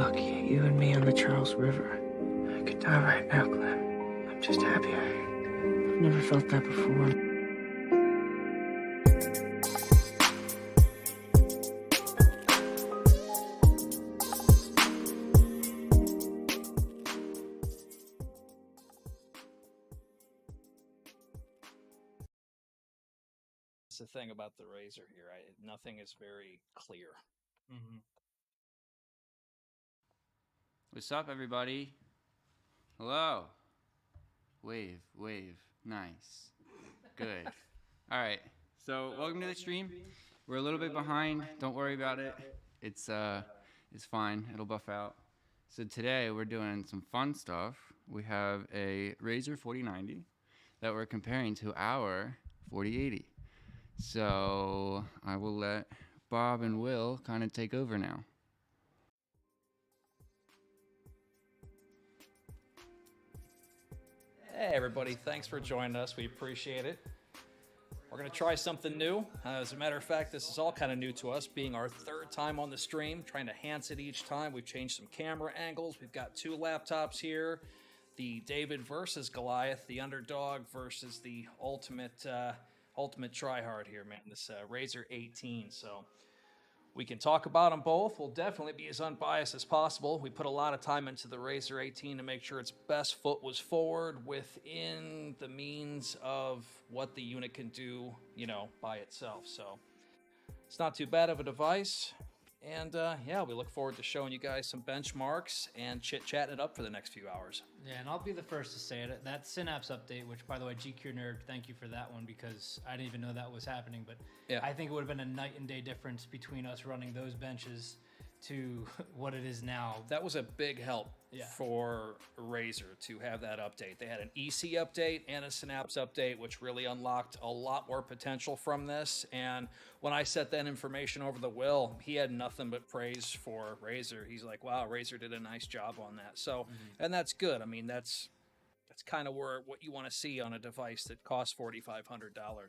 lucky, you and me on the Charles River. I could die right now, Glenn. I'm just happier. I've never felt that before. That's the thing about the Razer here. Nothing is very clear. Mm-hmm. What's up, everybody? Hello. Wave. Nice. Good. All right. So welcome to the stream. We're a little bit behind. Don't worry about it. It's fine. It'll buff out. So today we're doing some fun stuff. We have a Razer 4090 that we're comparing to our 4080. So I will let Bob and Will kind of take over now. Hey, everybody. Thanks for joining us. We appreciate it. We're going to try something new. As a matter of fact, this is all kind of new to us, being our third time on the stream, trying to enhance it each time. We've changed some camera angles. We've got two laptops here. The David versus Goliath, the underdog versus the ultimate tryhard here, man. This Razer 18. So we can talk about them both. We'll definitely be as unbiased as possible. We put a lot of time into the Razer 18 to make sure its best foot was forward within the means of what the unit can do, by itself. So it's not too bad of a device. And yeah, we look forward to showing you guys some benchmarks and chit-chatting it up for the next few hours. Yeah, and I'll be the first to say it. That Synapse update, which, by the way, GQ Nerd, thank you for that one, because I didn't even know that was happening. But yeah. I think it would have been a night and day difference between us running those benches to what it is now. That was a big help for Razer to have that update. They had an EC update and a Synapse update, which really unlocked a lot more potential from this. And when I set that information over to Will, he had nothing but praise for Razer. He's like, wow, Razer did a nice job on that. So, and that's good. I mean, that's kind of what you want to see on a device that costs $4,500.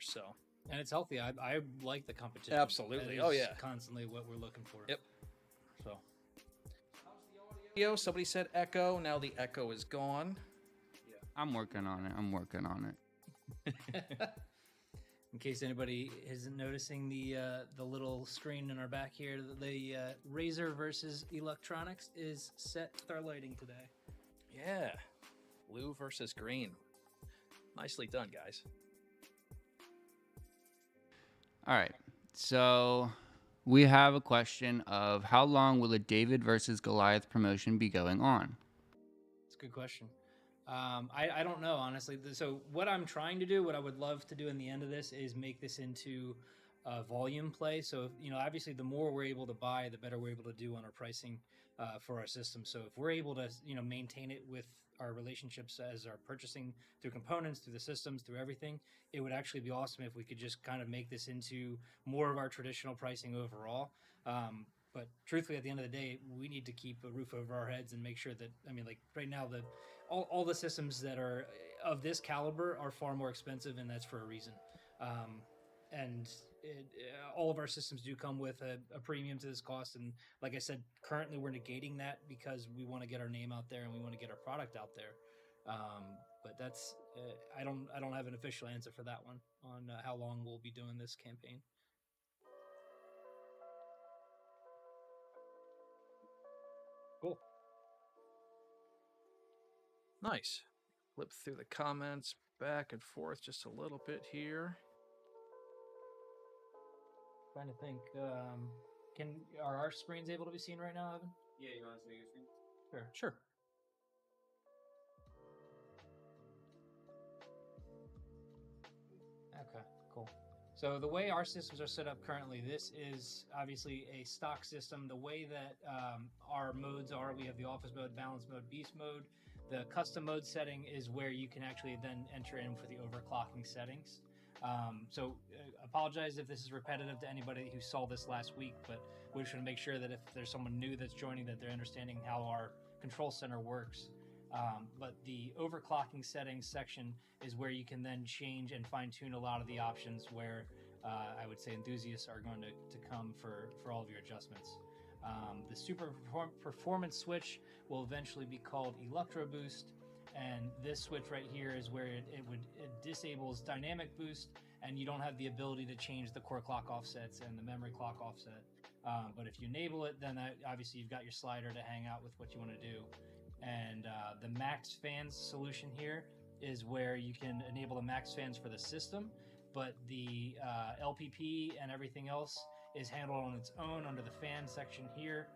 So, and it's healthy. I like the competition. Absolutely. Oh yeah. Constantly what we're looking for. Yep. So, how's the audio? Somebody said echo. Now the echo is gone. Yeah. I'm working on it. In case anybody isn't noticing the little screen in our back here, the Razer versus Eluktronics is set with our lighting today. Yeah. Blue versus green. Nicely done, guys. All right. So we have a question of how long will a David versus Goliath promotion be going on? It's a good question. I don't know, honestly. So what I'm trying to do, what I would love to do in the end of this is make this into a volume play. So, obviously the more we're able to buy, the better we're able to do on our pricing for our system. So if we're able to, maintain it with our relationships as our purchasing through components, through the systems, through everything, it would actually be awesome if we could just kind of make this into more of our traditional pricing overall. But truthfully, at the end of the day, we need to keep a roof over our heads and make sure that, right now, all the systems that are of this caliber are far more expensive, and that's for a reason. All of our systems do come with a premium to this cost. And like I said, currently we're negating that because we want to get our name out there and we want to get our product out there. But that's, I don't have an official answer for that one on how long we'll be doing this campaign. Cool. Nice. Flip through the comments back and forth just a little bit here. Trying to think. Are our screens able to be seen right now, Evan? Yeah, you want to see your screen? Sure. Okay, cool. So the way our systems are set up currently, this is obviously a stock system. The way that our modes are, we have the office mode, balance mode, beast mode. The custom mode setting is where you can actually then enter in for the overclocking settings. So apologize if this is repetitive to anybody who saw this last week, but we just want to make sure that if there's someone new that's joining, that they're understanding how our control center works. But the overclocking settings section is where you can then change and fine tune a lot of the options where I would say enthusiasts are going to come for all of your adjustments. The super performance switch will eventually be called Electro Boost, and this switch right here is where it disables dynamic boost, and you don't have the ability to change the core clock offsets and the memory clock offset. But if you enable it, then obviously you've got your slider to hang out with what you want to do. And the max fans solution here is where you can enable the max fans for the system, but the LPP and everything else is handled on its own under the fan section here.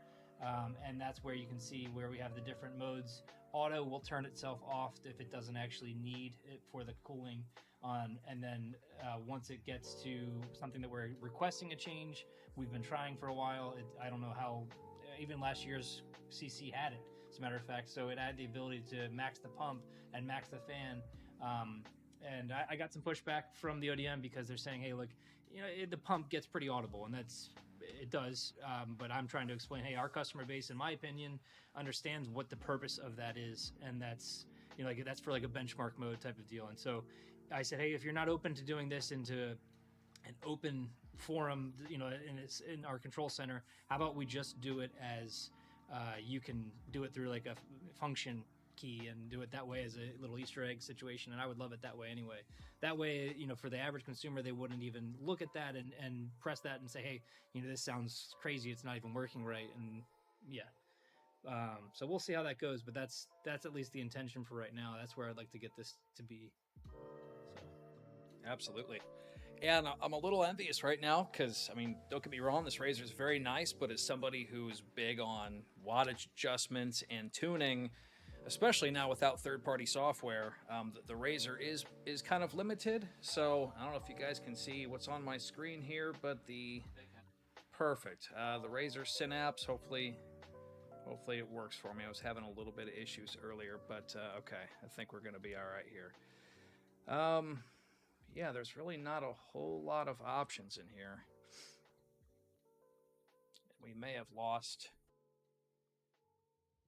And that's where you can see where we have the different modes. Auto will turn itself off if it doesn't actually need it for the cooling on. And then once it gets to something that we're requesting a change, we've been trying for a while. I don't know how, even last year's CC had it, as a matter of fact. So it had the ability to max the pump and max the fan. And I got some pushback from the ODM because they're saying, hey, look, the pump gets pretty audible, and it does. But I'm trying to explain, hey, our customer base, in my opinion, understands what the purpose of that is, and that's that's for like a benchmark mode type of deal. And so I said, hey, if you're not open to doing this into an open forum, in our control center, how about we just do it as you can do it through like a function key and do it that way as a little Easter egg situation. And I would love it that way anyway. That way, for the average consumer, they wouldn't even look at that and press that and say, hey, this sounds crazy, it's not even working right. And yeah, so we'll see how that goes, but that's at least the intention for right now. That's where I'd like to get this to be. So Absolutely. And I'm a little envious right now because, don't get me wrong, this Razer is very nice, but as somebody who's big on wattage adjustments and tuning, especially now without third-party software, the Razer is kind of limited. So I don't know if you guys can see what's on my screen here, but perfect. The Razer Synapse, hopefully it works for me. I was having a little bit of issues earlier, but okay, I think we're going to be all right here. Yeah, there's really not a whole lot of options in here. We may have lost.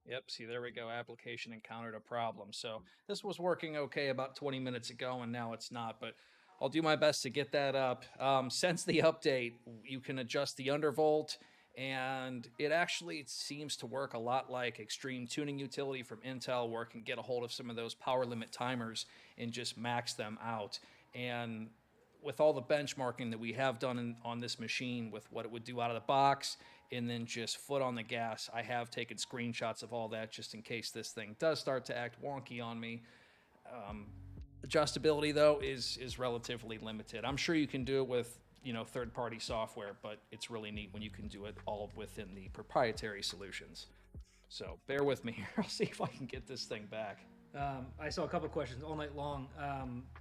Yep, see, there we go. Application encountered a problem. So this was working okay about 20 minutes ago, and now it's not. But I'll do my best to get that up. Since the update, you can adjust the undervolt, and it actually seems to work a lot like Extreme Tuning Utility from Intel, where it can get a hold of some of those power limit timers and just max them out. And with all the benchmarking that we have done on this machine with what it would do out of the box and then just foot on the gas, I have taken screenshots of all that just in case this thing does start to act wonky on me. Adjustability, though, is relatively limited. I'm sure you can do it with third-party software, but it's really neat when you can do it all within the proprietary solutions. So bear with me here. I'll see if I can get this thing back. I saw a couple of questions all night long.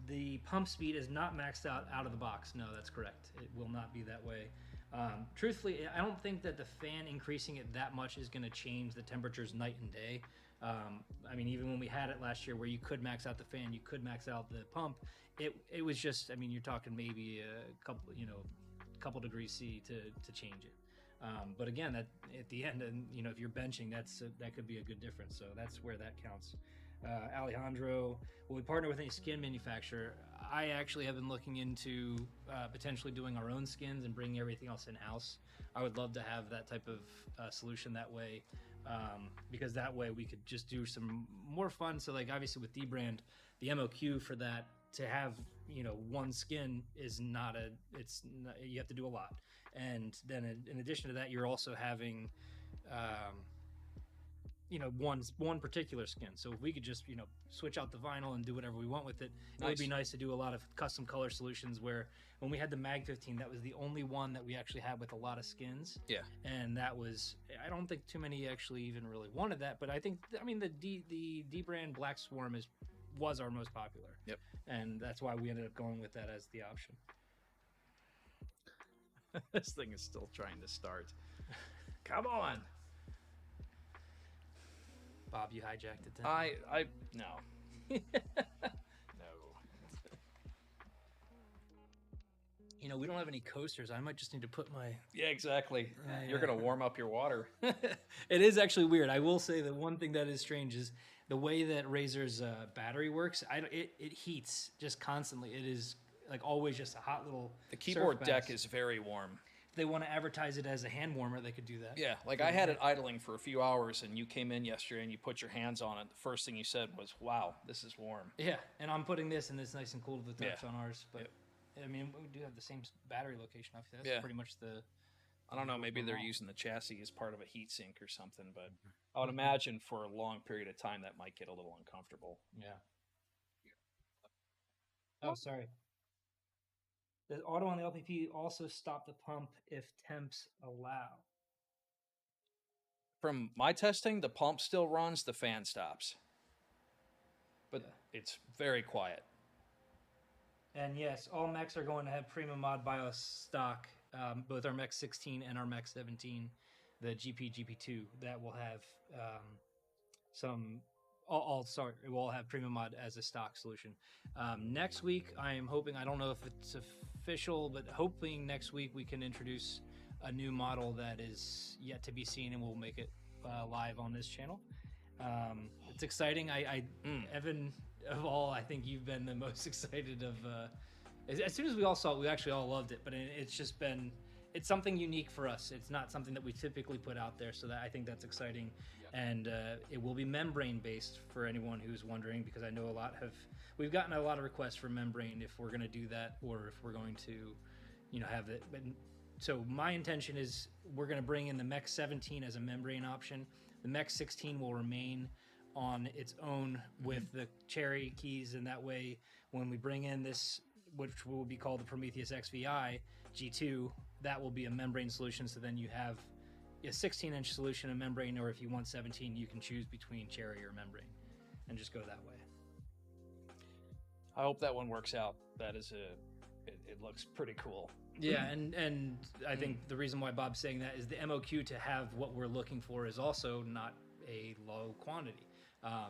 The pump speed is not maxed out of the box. No, that's correct. It will not be that way. Truthfully, I don't think that the fan increasing it that much is going to change the temperatures night and day. Even when we had it last year where you could max out the fan, you could max out the pump, it was just, you're talking maybe a couple degrees C to change it. But again, that at the end, and if you're benching, that could be a good difference. So that's where that counts. Alejandro, will we partner with any skin manufacturer? I actually have been looking into potentially doing our own skins and bringing everything else in-house. I would love to have that type of solution that way, because that way we could just do some more fun. So like obviously with D-Brand, the MOQ for that to have one skin is you have to do a lot. And then in addition to that, you're also having one particular skin. So if we could just switch out the vinyl and do whatever we want with it, it would be nice to do a lot of custom color solutions. Where when we had the Mag 15, that was the only one that we actually had with a lot of skins. Yeah, and that was, I don't think too many actually even really wanted that. But I think the D brand Black Swarm was our most popular. Yep, and that's why we ended up going with that as the option. This thing is still trying to start. Come on. Bob, you hijacked it then? No. No. We don't have any coasters. I might just need to put my... Yeah, exactly. You're going to warm up your water. It is actually weird. I will say that one thing that is strange is the way that Razer's battery works. It heats just constantly. It is like always just a hot little... The keyboard deck is very warm. if they want to advertise it as a hand warmer, they could do that. Yeah, like I had it idling for a few hours, and you came in yesterday and you put your hands on it. The first thing you said was, "Wow, this is warm." Yeah, and I'm putting this, and it's nice and cool with the touch Yeah. on ours. But I mean, we do have the same battery location. I think that's pretty much the. I don't know, maybe they're using the chassis as part of a heat sink or something, but I would imagine for a long period of time that might get a little uncomfortable. Yeah. Oh, sorry. The auto on the LPP also stop the pump if temps allow. From my testing, the pump still runs, the fan stops. But it's very quiet. And yes, all mechs are going to have premium mod BIOS stock. Both our Mech 16 and our Mech 17, the GP2, that will have some. Sorry, it will all have premium mod as a stock solution. Next week, I am hoping. I don't know if it's official, but hoping next week we can introduce a new model that is yet to be seen, and we'll make it live on this channel. It's exciting. Evan, of all, I think you've been the most excited of. As soon as we all saw it, we actually all loved it. But it's just been, it's something unique for us. It's not something that we typically put out there. So that I think that's exciting, and it will be membrane based for anyone who's wondering, because I know we've gotten a lot of requests for membrane if we're going to do that, or if we're going to, have it. But so my intention is we're going to bring in the Mech 17 as a membrane option. The Mech 16 will remain on its own with the Cherry keys, and that way when we bring in this, which will be called the Prometheus XVI G2, that will be a membrane solution. So then you have a 16-inch solution of membrane, or if you want 17, you can choose between Cherry or membrane and just go that way. I hope that one works out. That is it looks pretty cool. Yeah, and I think the reason why Bob's saying that is the MOQ to have what we're looking for is also not a low quantity.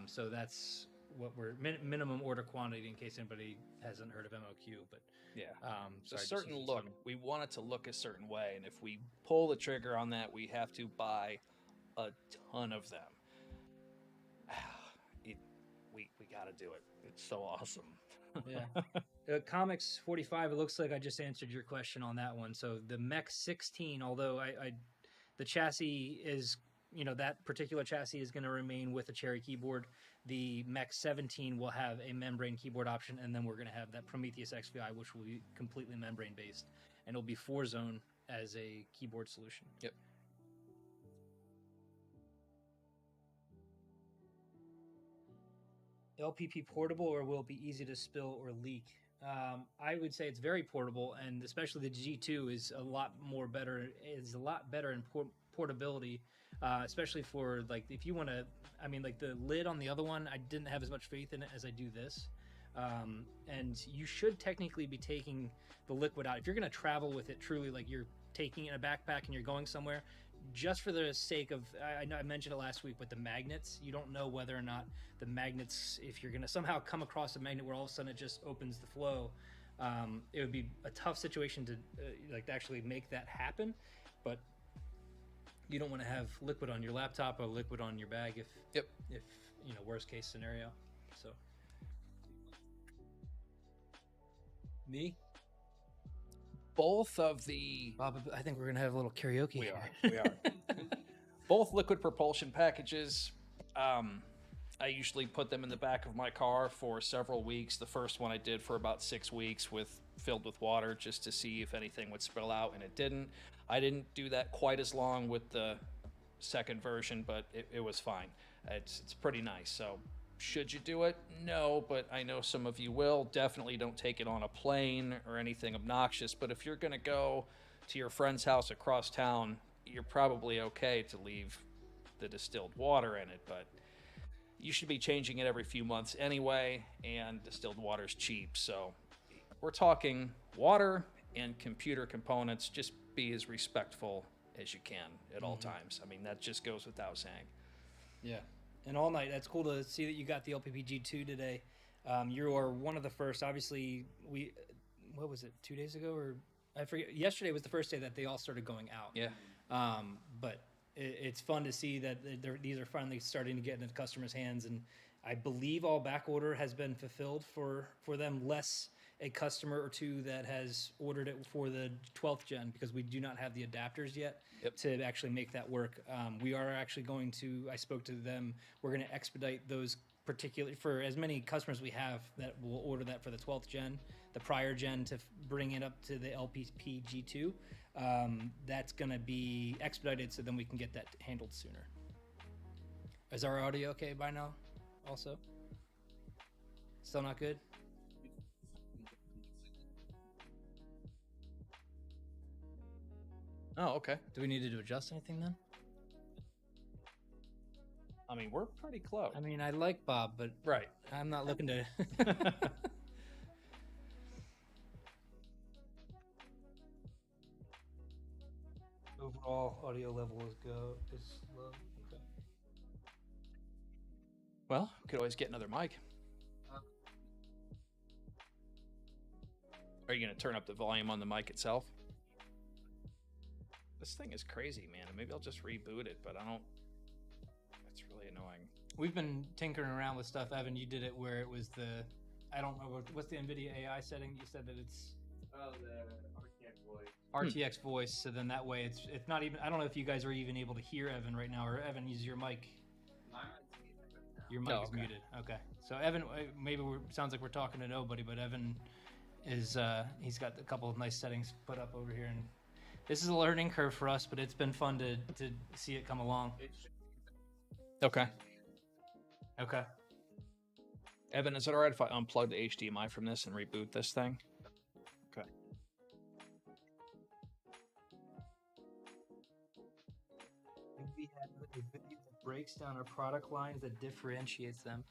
So that's what we're minimum order quantity, in case anybody hasn't heard of MOQ. But it's a certain look. We want it to look a certain way, and if we pull the trigger on that, we have to buy a ton of them. We got to do it. It's so awesome. Yeah. Comics 45, it looks like I just answered your question on that one. So the Mech 16, although the chassis is, that particular chassis is going to remain with a Cherry keyboard. The Mech 17 will have a membrane keyboard option, and then we're going to have that Prometheus XVI, which will be completely membrane based, and it'll be 4-zone as a keyboard solution. Yep. LPP portable, or will it be easy to spill or leak? I would say it's very portable, and especially the G2 is a lot better in portability, especially for like if you want to. I mean, like the lid on the other one, I didn't have as much faith in it as I do this. And you should technically be taking the liquid out if you're going to travel with it. Truly, like you're taking it in a backpack and you're going somewhere. Just for the sake of, I know I mentioned it last week, but the magnets, you don't know whether or not the magnets, if you're going to somehow come across a magnet where all of a sudden it just opens the flow, it would be a tough situation to to actually make that happen. But you don't want to have liquid on your laptop or liquid on your bag if worst case scenario. So me. Both of the... Bob, I think we're going to have a little karaoke. We are. Both liquid propulsion packages, I usually put them in the back of my car for several weeks. The first one I did for about 6 weeks filled with water just to see if anything would spill out, and it didn't. I didn't do that quite as long with the second version, but it was fine. It's pretty nice. So should you do it? No, but I know some of you will. Definitely don't take it on a plane or anything obnoxious. But if you're going to go to your friend's house across town, you're probably okay to leave the distilled water in it. But you should be changing it every few months anyway, and distilled water's cheap. So we're talking water and computer components. Just be as respectful as you can at all times. I mean, that just goes without saying. Yeah. And all night, that's cool to see that you got the LPP G2 today. You are one of the first. Obviously, what was it, 2 days ago? Or I forget. Yesterday was the first day that they all started going out. Yeah. But it's fun to see that these are finally starting to get into customers' hands. And I believe all back order has been fulfilled for them. Less a customer or two that has ordered it for the 12th gen because we do not have the adapters yet to actually make that work. We are actually going to, I spoke to them, we're going to expedite those particular, for as many customers we have that will order that for the 12th gen, the prior gen to bring it up to the LPP G2. That's going to be expedited so then we can get that handled sooner. Is our audio okay by now also? Still not good? Oh, okay. Do we need to adjust anything then? I mean, we're pretty close. I mean, I like Bob, but Right. I'm not looking to. Overall audio level is low. Okay. Well, we could always get another mic. Are you going to turn up the volume on the mic itself? This thing is crazy, man. Maybe I'll just reboot it, but I don't. That's really annoying. We've been tinkering around with stuff. Evan, you did it where it was the. I don't know what's the NVIDIA AI setting. You said that it's. Oh, the RTX voice. RTX voice. So then that way it's not even. I don't know if you guys are even able to hear Evan right now, or Evan, use your mic. Your mic is muted. Okay. So Evan, maybe sounds like we're talking to nobody, but Evan is he's got a couple of nice settings put up over here, and this is a learning curve for us, but it's been fun to see it come along. Okay. Okay. Evan, is it all right if I unplug the HDMI from this and reboot this thing? Okay. We have a video that breaks down our product lines that differentiates them.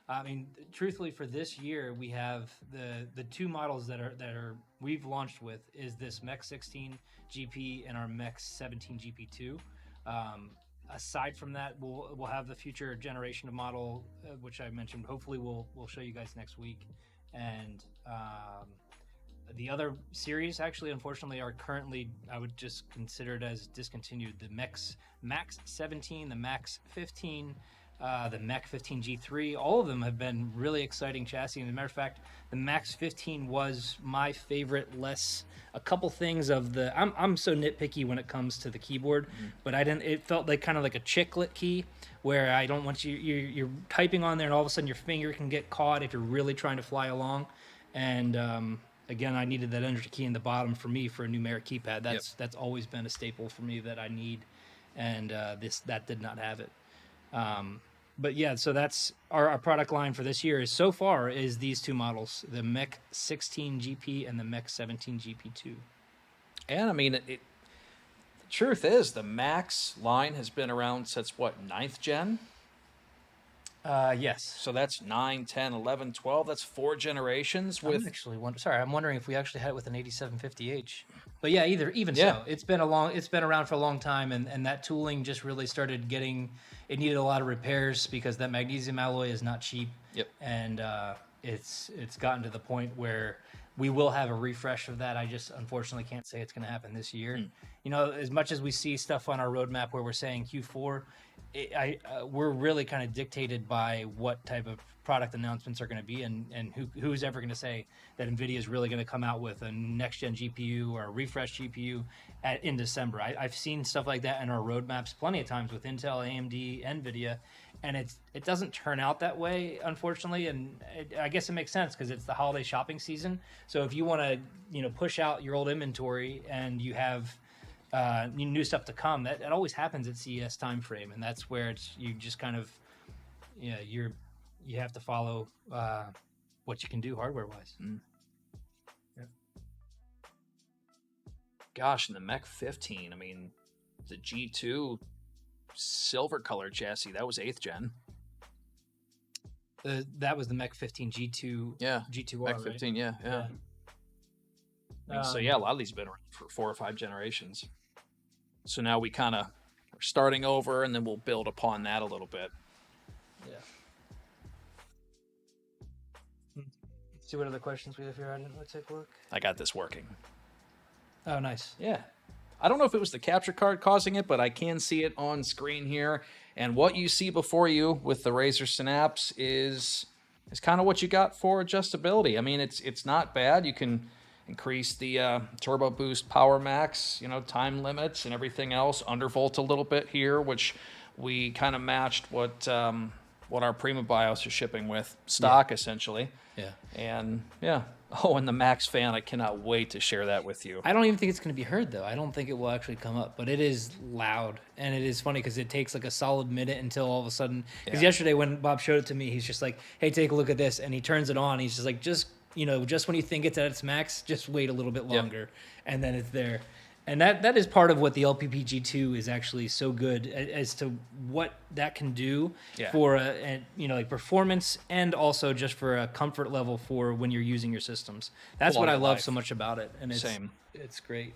I mean, truthfully, for this year, we have the two models that we've launched with is this Mech 16 GP and our Mech 17 GP2. Aside from that, we'll have the future generation of model, which I mentioned. Hopefully, we'll show you guys next week, and the other series actually, unfortunately, are currently I would just consider it as discontinued. The Max 17, the Max 15. The Mech 15 G3, all of them have been really exciting chassis. And as a matter of fact, the Max 15 was my favorite. A couple things of the. I'm so nitpicky when it comes to the keyboard, but I didn't. It felt like kind of like a chiclet key, where I don't want you're typing on there, and all of a sudden your finger can get caught if you're really trying to fly along. And again, I needed that enter key in the bottom for me for a numeric keypad. That's always been a staple for me that I need, and that did not have it. But yeah, so that's our product line for this year so far is these two models, the Mech 16 GP and the Mech 17 GP2. And I mean, the truth is the Max line has been around since what, 9th gen? Yes. So that's 9, 10, 11, 12. That's 4 generations with. I'm wondering if we actually had it with an 8750H. But yeah, so it's been around for a long time, and that tooling just really started it needed a lot of repairs because that magnesium alloy is not cheap. Yep. And it's gotten to the point where we will have a refresh of that. I just unfortunately can't say it's going to happen this year. You know, as much as we see stuff on our roadmap where we're saying Q4, we're really kind of dictated by what type of product announcements are going to be, and who's ever going to say that NVIDIA is really going to come out with a next-gen GPU or a refresh GPU in December. I've seen stuff like that in our roadmaps plenty of times with Intel, AMD, NVIDIA, and it doesn't turn out that way, unfortunately, and I guess it makes sense because it's the holiday shopping season. So if you want to push out your old inventory and you have new stuff to come, that always happens at CES timeframe, and that's where you just kind of you have to follow what you can do hardware wise. Yeah. Gosh, and the Mech 15, I mean, the G2 silver color chassis, that was 8th gen. That was the Mech 15 G2. Yeah, G2R, Mech 15, right? yeah. I mean, so yeah, a lot of these have been around for 4 or 5 generations. So now we kind of are starting over, and then we'll build upon that a little bit. Yeah. See what other questions we have here. Let's take a look. I got this working. Oh, nice. Yeah. I don't know if it was the capture card causing it, but I can see it on screen here. And what you see before you with the Razer Synapse is is kind of what you got for adjustability. I mean, it's not bad. You can increase the turbo boost power max, time limits and everything else. Undervolt a little bit here, which we kind of matched what our Prima BIOS are shipping with stock essentially. Yeah. And yeah. Oh, and the Max fan, I cannot wait to share that with you. I don't even think it's going to be heard, though. I don't think it will actually come up, but it is loud. And it is funny because it takes like a solid minute until all of a sudden. Because yesterday when Bob showed it to me, he's just like, hey, take a look at this. And he turns it on. He's just like, just when you think it's at its max, just wait a little bit longer. And then it's there. And that is part of what the LPP G2 is actually so good as to what that can do for like performance and also just for a comfort level for when you're using your systems. That's what I love so much about it, and it's great.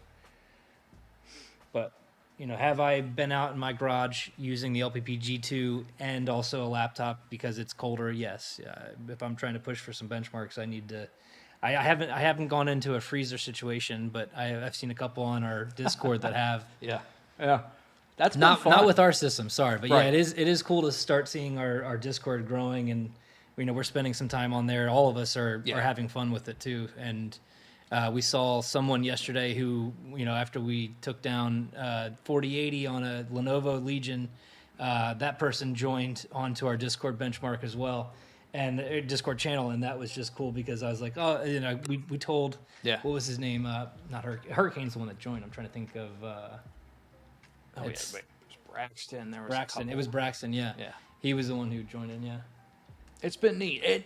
But have I been out in my garage using the LPP G2 and also a laptop because it's colder? Yes. If I'm trying to push for some benchmarks, I need to. I haven't gone into a freezer situation, but I've seen a couple on our Discord that have. Yeah. That's not with our system, sorry, but it is cool to start seeing our Discord growing, and we're spending some time on there. All of us are having fun with it too, and we saw someone yesterday who after we took down 4080 on a Lenovo Legion, that person joined onto our Discord benchmark as well. And the Discord channel, and that was just cool because I was like, we told, what was his name? Not Hurricane's the one that joined. I'm trying to think of. It was Braxton. There was Braxton. It was Braxton. Yeah. He was the one who joined in. Yeah. It's been neat.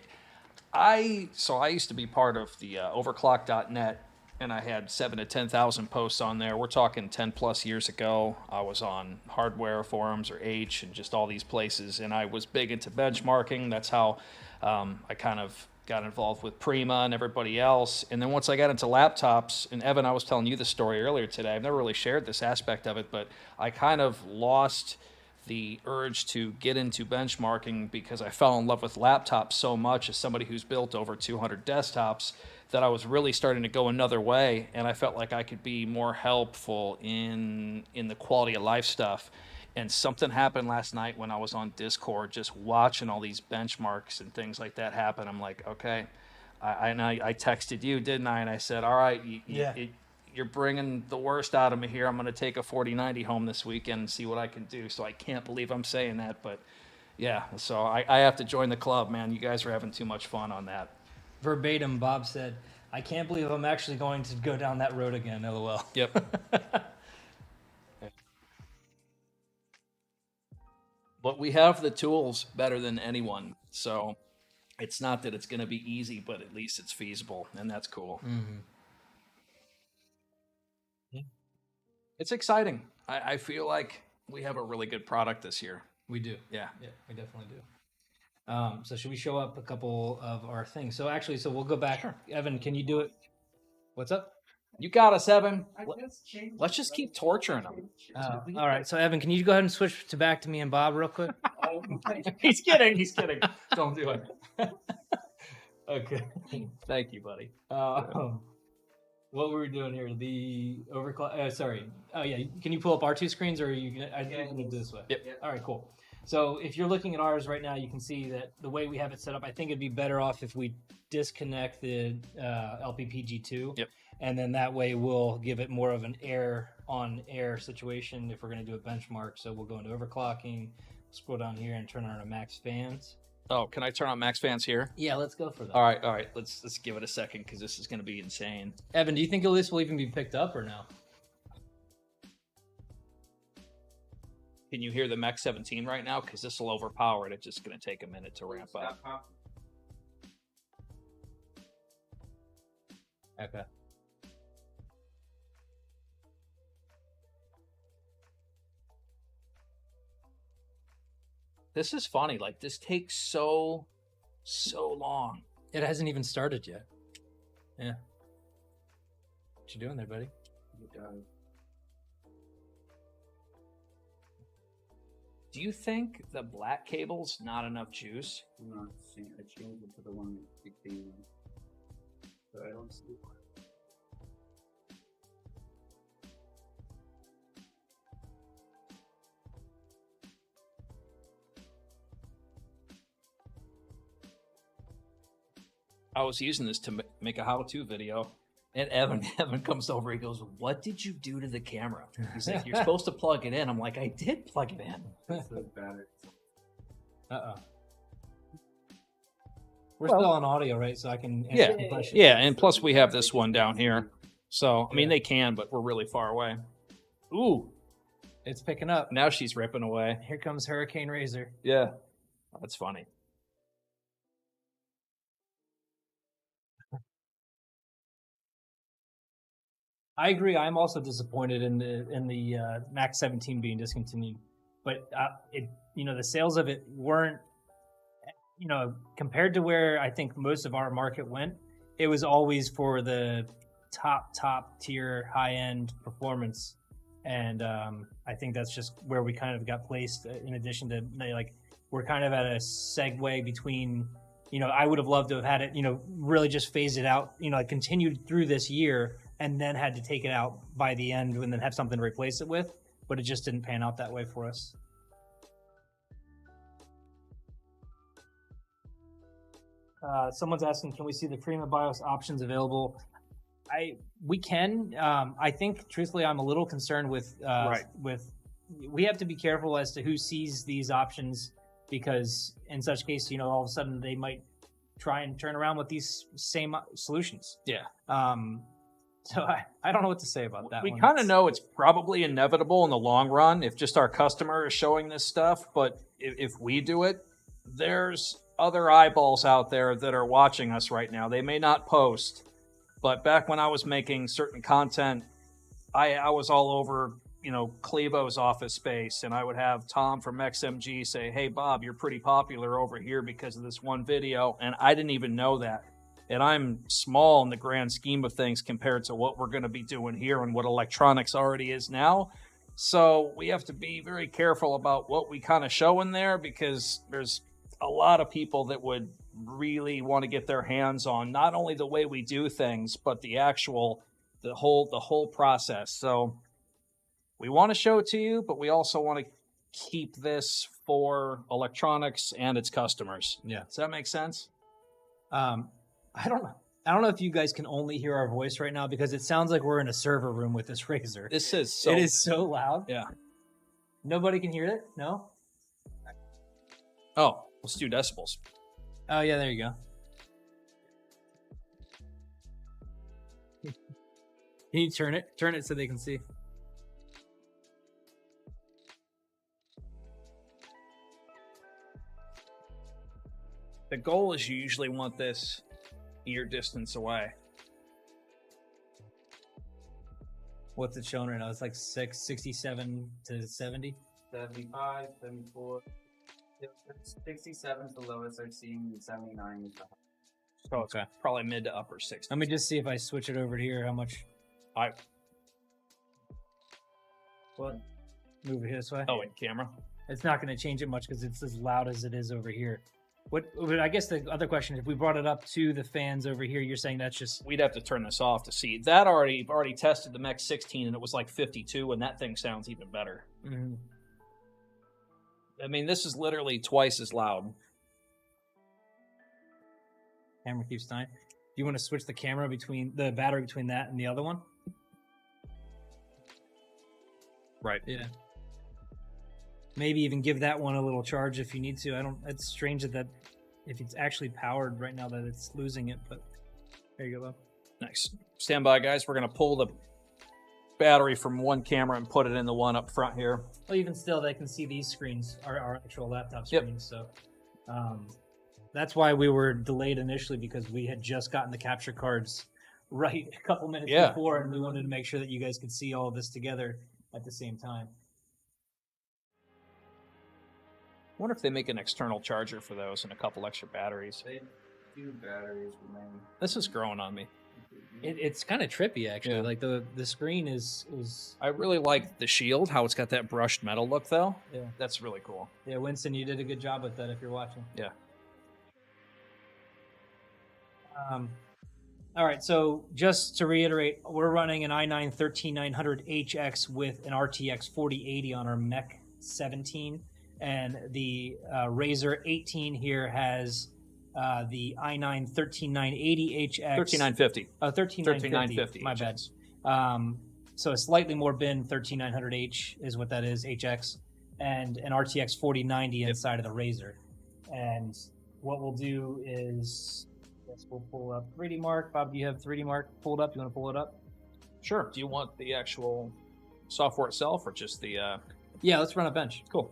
I used to be part of the overclock.net, and I had 7,000 to 10,000 posts on there. We're talking 10 plus years ago. I was on hardware forums or H and just all these places, and I was big into benchmarking. That's how I kind of got involved with Prima and everybody else. And then once I got into laptops, and Evan, I was telling you the story earlier today. I've never really shared this aspect of it, but I kind of lost the urge to get into benchmarking because I fell in love with laptops so much as somebody who's built over 200 desktops that I was really starting to go another way, and I felt like I could be more helpful in the quality of life stuff. And something happened last night when I was on Discord just watching all these benchmarks and things like that happen. I'm like, okay. I texted you, didn't I? And I said, all right, you're bringing the worst out of me here. I'm going to take a 4090 home this weekend and see what I can do. So I can't believe I'm saying that, but yeah. So I have to join the club, man. You guys are having too much fun on that. Verbatim, Bob said, I can't believe I'm actually going to go down that road again, LOL. Yep. But we have the tools better than anyone. So it's not that it's going to be easy, but at least it's feasible, and that's cool. Mm-hmm. Yeah. It's exciting. I feel like we have a really good product this year. We do. Yeah, we definitely do. So should we show up a couple of our things? So we'll go back. Sure. Evan, can you do it? What's up? You got us, Evan. Let's just keep torturing them. All right. So Evan, can you go ahead and switch back to me and Bob real quick? He's kidding. Don't do it. Okay. Thank you, buddy. What were we doing here? The overclock. Sorry. Oh yeah. Can you pull up our two screens, or are you gonna? I think I'm gonna do this way. Yep. All right. Cool. So if you're looking at ours right now, you can see that the way we have it set up, I think it'd be better off if we disconnect the LPP G2. Yep. And then that way we'll give it more of an air-on-air situation if we're going to do a benchmark. So we'll go into overclocking, scroll down here, and turn on our max fans. Oh, can I turn on max fans here? Yeah, let's go for that. All right. Let's give it a second because this is going to be insane. Evan, do you think this will even be picked up or no? Can you hear the Mech 17 right now? Because this will overpower it. It's just going to take a minute to ramp up. Okay. This is funny. Like, this takes so long. It hasn't even started yet. Yeah. What you doing there, buddy? Do you think the black cable's not enough juice? I'm not seeing. I changed it to the one that came in. But I don't see one. I was using this to make a how-to video, and Evan comes over. He goes, "What did you do to the camera?" He's like, "You're supposed to plug it in." I'm like, "I did plug it in." We're still on audio, right? So I can answer Yeah, the question. yeah, and plus we have this one down here. So I mean, they can, but we're really far away. Ooh, It's picking up. now she's ripping away. Here comes Hurricane Razer. Yeah, that's funny. I agree. I'm also disappointed in the Max 17 being discontinued, but the sales of it weren't, compared to where I think most of our market went. It was always for the top tier high end performance, and I think that's just where we kind of got placed. In addition to we're kind of at a segue between. I would have loved to have had it, really just phased it out, continued through this year and then had to take it out by the end and then have something to replace it with. But it just didn't pan out that way for us. Someone's asking, can we see the Prima BIOS options available? We can. I think, truthfully, I'm a little concerned with we have to be careful as to who sees these options, because in such case, all of a sudden they might try and turn around with these same solutions. Yeah. So I don't know what to say about that. We kind of know it's probably inevitable in the long run if just our customer is showing this stuff. But if we do it, there's other eyeballs out there that are watching us right now. They may not post, but back when I was making certain content, I was all over, Clevo's office space, and I would have Tom from XMG say, "Hey, Bob, you're pretty popular over here because of this one video," and I didn't even know that. And I'm small in the grand scheme of things compared to what we're going to be doing here and what Eluktronics already is now. So we have to be very careful about what we kind of show in there, because there's a lot of people that would really want to get their hands on not only the way we do things, but the whole process. So we want to show it to you, but we also want to keep this for Eluktronics and its customers. Yeah. Does that make sense? I don't know if you guys can only hear our voice right now, because it sounds like we're in a server room with this Razer. It is so loud. Yeah. Nobody can hear it? No? Oh, let's do decibels. Oh, yeah, there you go. Can you turn it? Turn it so they can see. The goal is you usually want this ear distance away. What's it showing right now? It's like 67 to 70? 75, 74. 67 is the lowest I've seen, and 79 is the highest. So it's probably mid to upper 60s. Let me just see if I switch it over to here, how much. What? Move it this way? Oh, in camera? It's not going to change it much because it's as loud as it is over here. I guess the other question, if we brought it up to the fans over here, you're saying that's just... We'd have to turn this off to see. That already tested the Mech 16, and it was like 52, and that thing sounds even better. Mm-hmm. I mean, this is literally twice as loud. Camera keeps dying. Do you want to switch the battery between that and the other one? Right. Yeah. Maybe even give that one a little charge if you need to. It's strange that if it's actually powered right now that it's losing it, but there you go, Bob. Nice. Stand by, guys. We're going to pull the battery from one camera and put it in the one up front here. Well, even still, they can see these screens, our actual laptop screens. Yep. So that's why we were delayed initially, because we had just gotten the capture cards right a couple minutes before, and we wanted to make sure that you guys could see all of this together at the same time. I wonder if they make an external charger for those and a couple extra batteries. They do batteries remain. This is growing on me. It's kind of trippy, actually. Yeah. Like the screen is. I really like the shield, how it's got that brushed metal look, though. Yeah, that's really cool. Yeah, Winston, you did a good job with that. If you're watching. Yeah. All right, so just to reiterate, we're running an i9 13900HX with an RTX 4080 on our Mech 17, and the Razer 18 here has the i9 13980HX. 13950. 13950. My bad. So a slightly more bin 13900H is what that is, HX, and an RTX 4090 inside of the Razer. And what we'll do is, we'll pull up 3D Mark. Bob, do you have 3D Mark pulled up? You want to pull it up? Sure. Do you want the actual software itself or just the... Yeah, let's run a bench. Cool.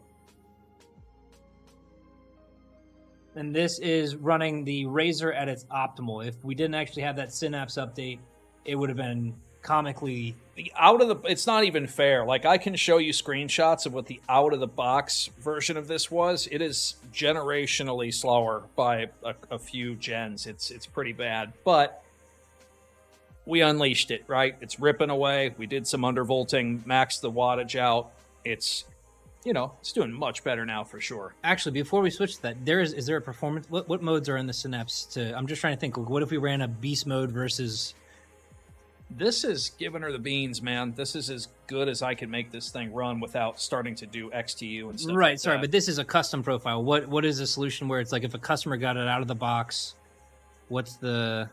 And this is running the Razer at its optimal. If we didn't actually have that Synapse update, it would have been comically... It's not even fair. Like, I can show you screenshots of what the out-of-the-box version of this was. It is generationally slower by a few gens. It's pretty bad. But we unleashed it, right? It's ripping away. We did some undervolting, maxed the wattage out. It's... it's doing much better now for sure. Actually, before we switch to that, is there a performance? What modes are in the Synapse? I'm just trying to think. What if we ran a beast mode versus? This is giving her the beans, man. This is as good as I can make this thing run without starting to do XTU and stuff. Right. Like sorry, that. But this is a custom profile. What is a solution where it's like if a customer got it out of the box, what's the?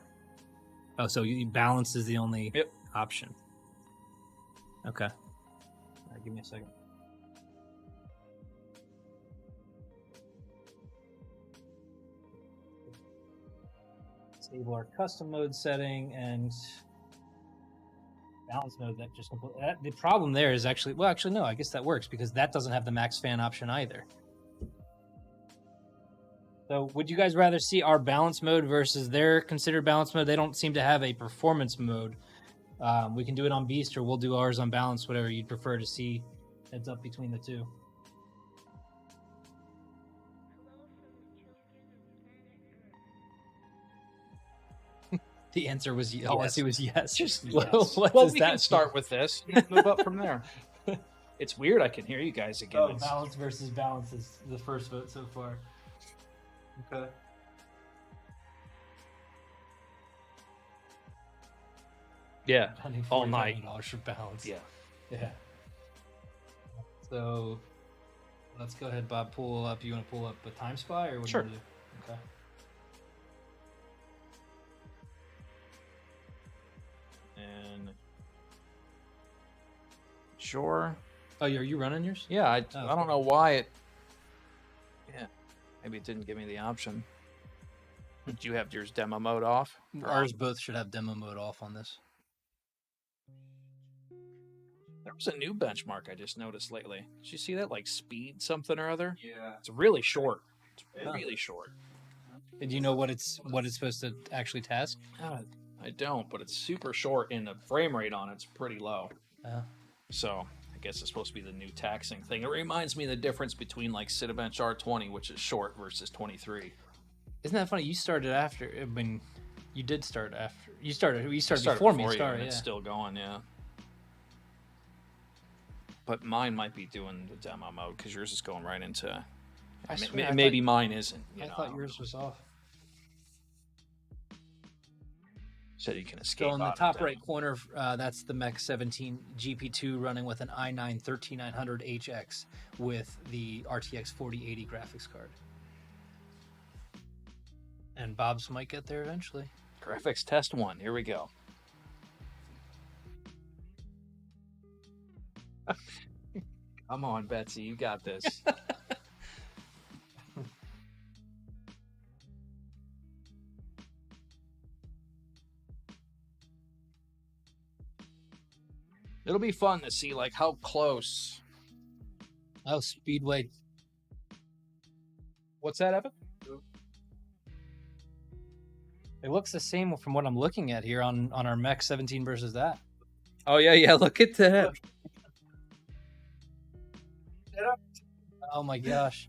Oh, so balance is the only option. Okay. All right, give me a second. Disable our custom mode setting and balance mode. That just the problem there is actually no, I guess that works because that doesn't have the max fan option either. So would you guys rather see our balance mode versus their considered balance mode? They don't seem to have a performance mode. We can do it on Beast or we'll do ours on balance, whatever you'd prefer to see. Heads up between the two. The answer was yes. Yes. It was yes. Just Well, yes. what Well, does we that can start with this and move up from there. It's weird. I can hear you guys again. Oh, It's- balance versus balance is the first vote so far. Okay. Yeah, all night. $145 for balance. Yeah. Yeah. So let's go ahead, Bob. Pull up. You want to pull up a time spy or what? Sure. Do you want to do? Okay. And sure. Oh, are you running yours? Yeah, I Oh, don't know why it. Yeah, maybe it didn't give me the option. Did you have yours demo mode off? Ours both should have demo mode off on this. There was a new benchmark I just noticed lately. Did you see that? Like speed something or other? Yeah. It's really short. It's really short. And do you know what it's supposed to actually task? I don't, but it's super short, and the frame rate on it's pretty low. So I guess it's supposed to be the new taxing thing. It reminds me of the difference between like Cinebench R20, which is short, versus 23. Isn't that funny? You started after. I mean, you did start after. You started before me. you, Sorry, and yeah. it's still going, yeah. But mine might be doing the demo mode because yours is going right into. Maybe mine isn't. I thought yours was off. So you can escape. So in the out of top demo. right corner, that's the Mech 17 GP2 running with an i9 13900HX with the RTX 4080 graphics card. And Bob's might get there eventually. Graphics test 1. Here we go. Come on, Betsy, you got this. It'll be fun to see like how close. Oh, Speedway. What's that, Evan? It looks the same from what I'm looking at here on our Mech 17 versus that. Oh yeah, look at that. Oh my gosh.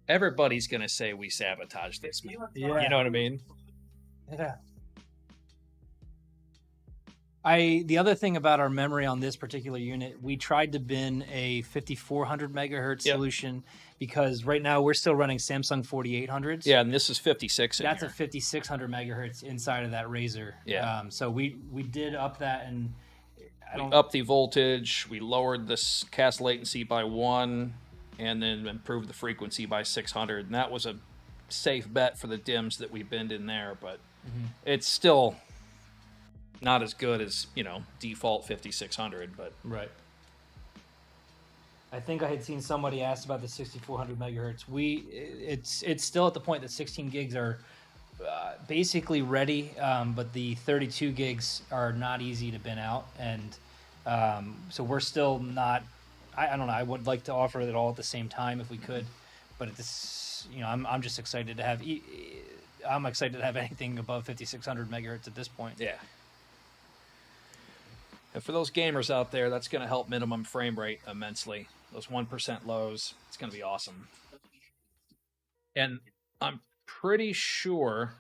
Everybody's gonna say we sabotaged this. Yeah. You know what I mean? Yeah. The other thing about our memory on this particular unit, we tried to bin a 5400 megahertz Yep. solution because right now we're still running Samsung 4800s. Yeah, and this is 56 in That's here. a 5600 megahertz inside of that Razer. Yeah. So we did up that, and I We don't. upped the voltage. We lowered the cast latency by 1. and then improve the frequency by 600. And that was a safe bet for the DIMMs that we binned in there, but it's still not as good as, default 5600, but Right. I think I had seen somebody ask about the 6400 megahertz. It's still at the point that 16 gigs are basically ready, but the 32 gigs are not easy to bin out, and so we're still not. I don't know. I would like to offer it all at the same time if we could, but at this, I'm just excited to have. I'm excited to have anything above 5600 megahertz at this point. yeah. And for those gamers out there, that's going to help minimum frame rate immensely. Those 1% lows, it's going to be awesome. And I'm pretty sure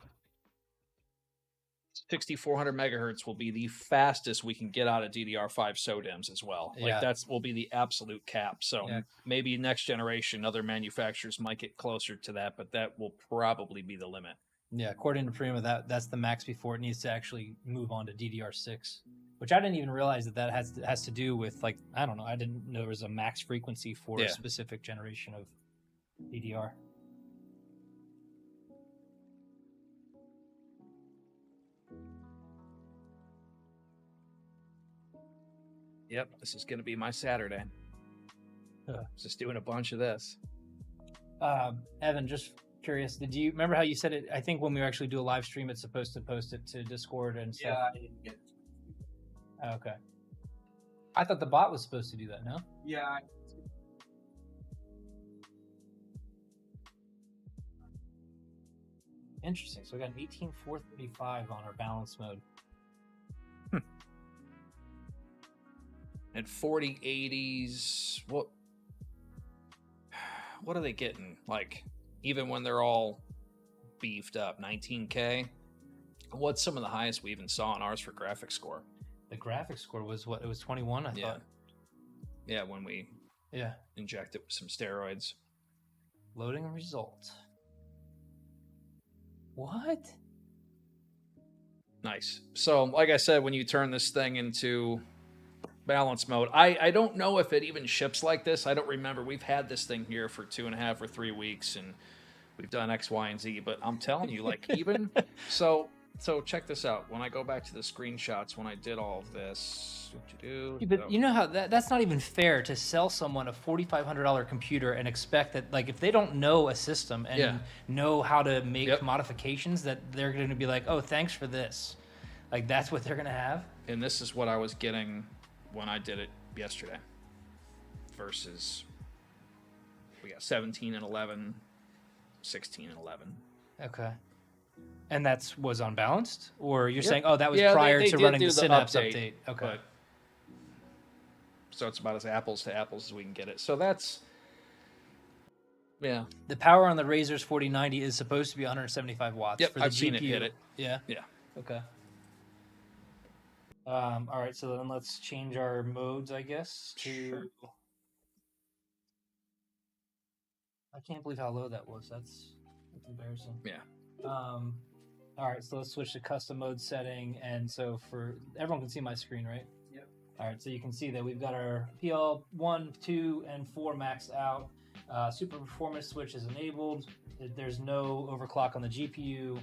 6400 megahertz will be the fastest we can get out of DDR5 SODIMMs as well. Yeah. Like will be the absolute cap. So Yeah. maybe next generation, other manufacturers might get closer to that, but that will probably be the limit. Yeah, according to Prima, that's the max before it needs to actually move on to DDR6, which I didn't even realize that has to do with, like, I don't know. I didn't know there was a max frequency for a specific generation of DDR. Yep, this is going to be my Saturday. Just doing a bunch of this. Evan, just curious, did you remember how you said it? I think when we actually do a live stream, it's supposed to post it to Discord and stuff. Yeah, I didn't get it. Okay. I thought the bot was supposed to do that, no? Yeah. Interesting. So we got an 18435 on our balance mode. And 4080s, what are they getting? Like, even when they're all beefed up, 19K? What's some of the highest we even saw on ours for graphics score? The graphics score was what? It was 21, I thought. Yeah, when we inject it with some steroids. Loading result. What? Nice. So, like I said, when you turn this thing into balance mode, I don't know if it even ships like this. I don't remember. We've had this thing here for 2.5 or 3 weeks, and we've done X, Y, and Z. But I'm telling you, like, even so check this out. When I go back to the screenshots, when I did all of this, but you know how that's not even fair to sell someone a $4,500 computer and expect that, like, if they don't know a system and know how to make modifications, that they're going to be like, oh, thanks for this. Like, that's what they're going to have. And this is what I was getting when I did it yesterday versus we got 17 and 11, 16 and 11. Okay. And that was unbalanced? Or you're saying, oh, that was prior they to did running do the Synapse update. Okay. But, so it's about as apples to apples as we can get it. So that's, yeah. The power on the Razer's 4090 is supposed to be 175 watts. Yep, for the I've GPU. seen it hit it. Yeah? Yeah. Okay. All right, so then let's change our modes, I guess, to... Sure. I can't believe how low that was. That's embarrassing. Yeah. All right, so let's switch to custom mode setting. And so for... Everyone can see my screen, right? Yep. All right, so you can see that we've got our PL 1, 2, and 4 maxed out. Super performance switch is enabled. There's no overclock on the GPU.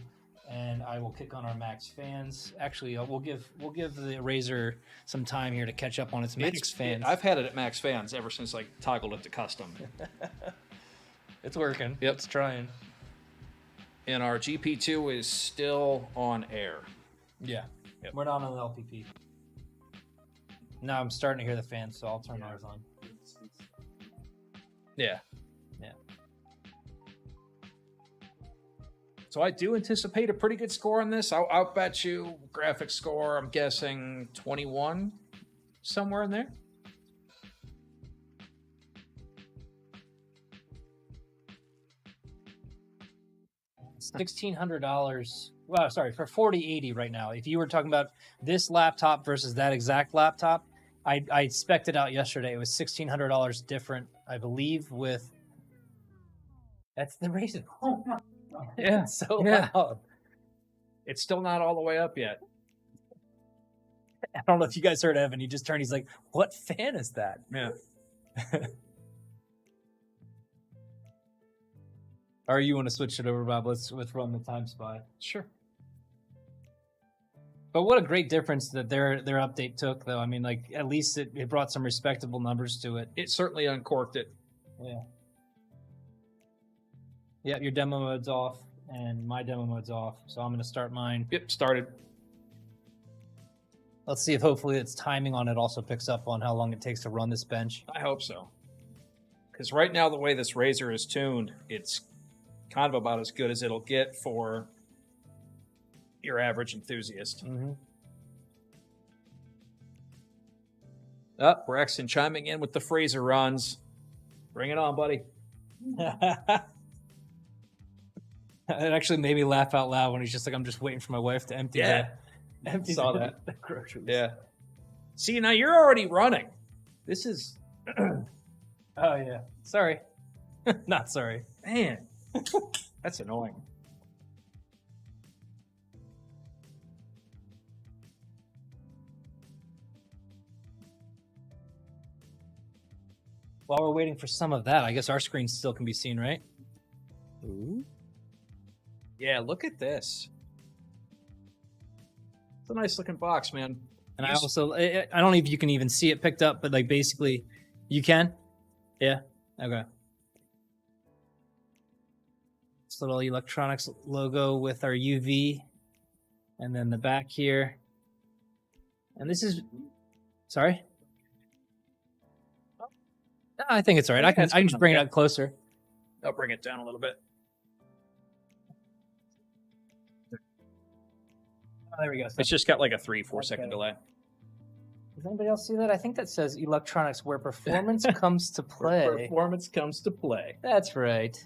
And I will kick on our max fans. Actually, we'll give the Razer some time here to catch up on its max fans. I've had it at max fans ever since I toggled it to custom. It's working. Yep. It's trying. And our GP2 is still on air. Yeah. Yep. We're not on the LPP. Now I'm starting to hear the fans, so I'll turn ours on. Yeah. Yeah. So I do anticipate a pretty good score on this. I'll bet you graphics score, I'm guessing 21, somewhere in there. $1,600. Well, sorry, for 4080 right now. If you were talking about this laptop versus that exact laptop, I spec'd it out yesterday. It was $1,600 different, I believe, with... That's the Razer. Yeah, so loud. It's still not all the way up yet. I don't know if you guys heard Evan. He just turned. He's like, "What fan is that?" Yeah. Or you want to switch it over, Bob? Let's run the time spy. Sure. But what a great difference that their update took, though. I mean, like, at least it brought some respectable numbers to it. It certainly uncorked it. Yeah. Yeah, your demo mode's off, and my demo mode's off. So I'm going to start mine. Yep, started. Let's see if hopefully its timing on it also picks up on how long it takes to run this bench. I hope so. Because right now, the way this Razer is tuned, it's kind of about as good as it'll get for your average enthusiast. Mm-hmm. Braxton chiming in with the freezer runs. Bring it on, buddy. It actually made me laugh out loud when he's just like, I'm just waiting for my wife to empty empty Saw the that. groceries. Yeah. See, now you're already running. This is... Oh, yeah. Sorry. Not sorry. Man, that's annoying. While we're waiting for some of that, I guess our screen still can be seen, right? Ooh. Yeah, look at this. It's a nice looking box, man. And I also, I don't know if you can even see it picked up, but like basically, you can? Yeah? Okay. This little Eluktronics logo with our UV, and then the back here. And this is, sorry? No, I think it's all right. I can just bring it up closer. I'll bring it down a little bit. Oh, there we go. It's just got like a 3-4 second delay. Does anybody else see that? I think that says Eluktronics, where performance comes to play. Where performance comes to play. That's right.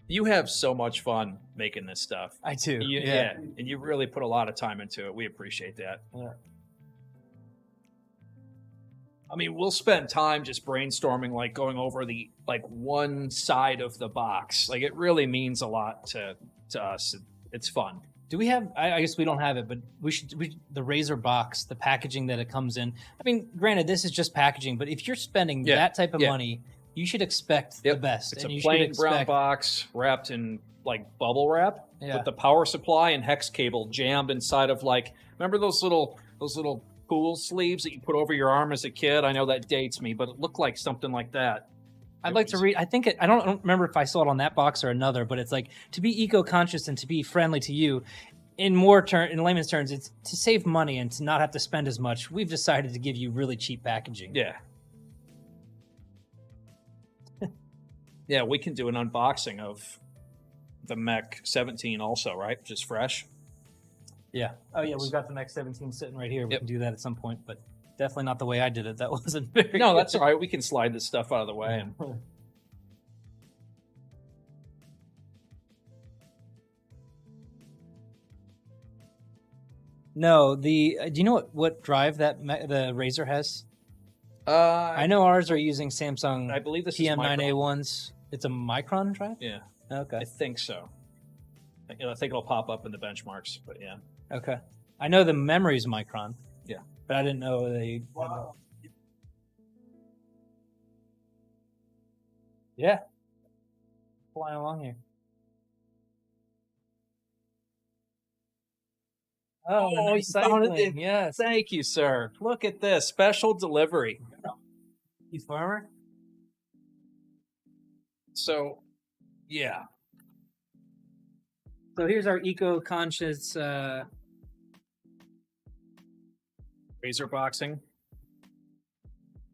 You have so much fun making this stuff. I do. Yeah. And you really put a lot of time into it. We appreciate that. Yeah. I mean, we'll spend time just brainstorming, like going over the one side of the box. Like it really means a lot to us. It's fun. Do we have? I guess we don't have it, but the Razer box, the packaging that it comes in. I mean, granted, this is just packaging, but if you're spending that type of money, you should expect the best. It's and a you plain should brown expect, box wrapped in like bubble wrap Yeah. with the power supply and hex cable jammed inside of remember those little pool sleeves that you put over your arm as a kid? I know that dates me, but it looked like something like that. I'd like to read. I think I don't remember if I saw it on that box or another, but it's like to be eco-conscious and to be friendly to you. In layman's terms, it's to save money and to not have to spend as much. We've decided to give you really cheap packaging. Yeah. Yeah, we can do an unboxing of the Mech 17 also, right? Just fresh. Yeah. Oh yeah, we've got the Mech 17 sitting right here. We can do that at some point, but definitely not the way I did it. That wasn't very. No, good. that's all right. We can slide this stuff out of the way. And No, do you know what drive the Razer has? I I know ours are using Samsung. I believe this PM9A is ones. It's a Micron drive. Yeah, Okay. I think so. I think it'll pop up in the benchmarks, but yeah. Okay. I know the memory's Micron. Yeah. But I didn't know they. Wow. Yeah. Flying along here. Oh, Oh, you found it. recycling, yes. Thank you, sir. Look at this special delivery. You farmer? So, yeah. So here's our eco-conscious. Razer boxing.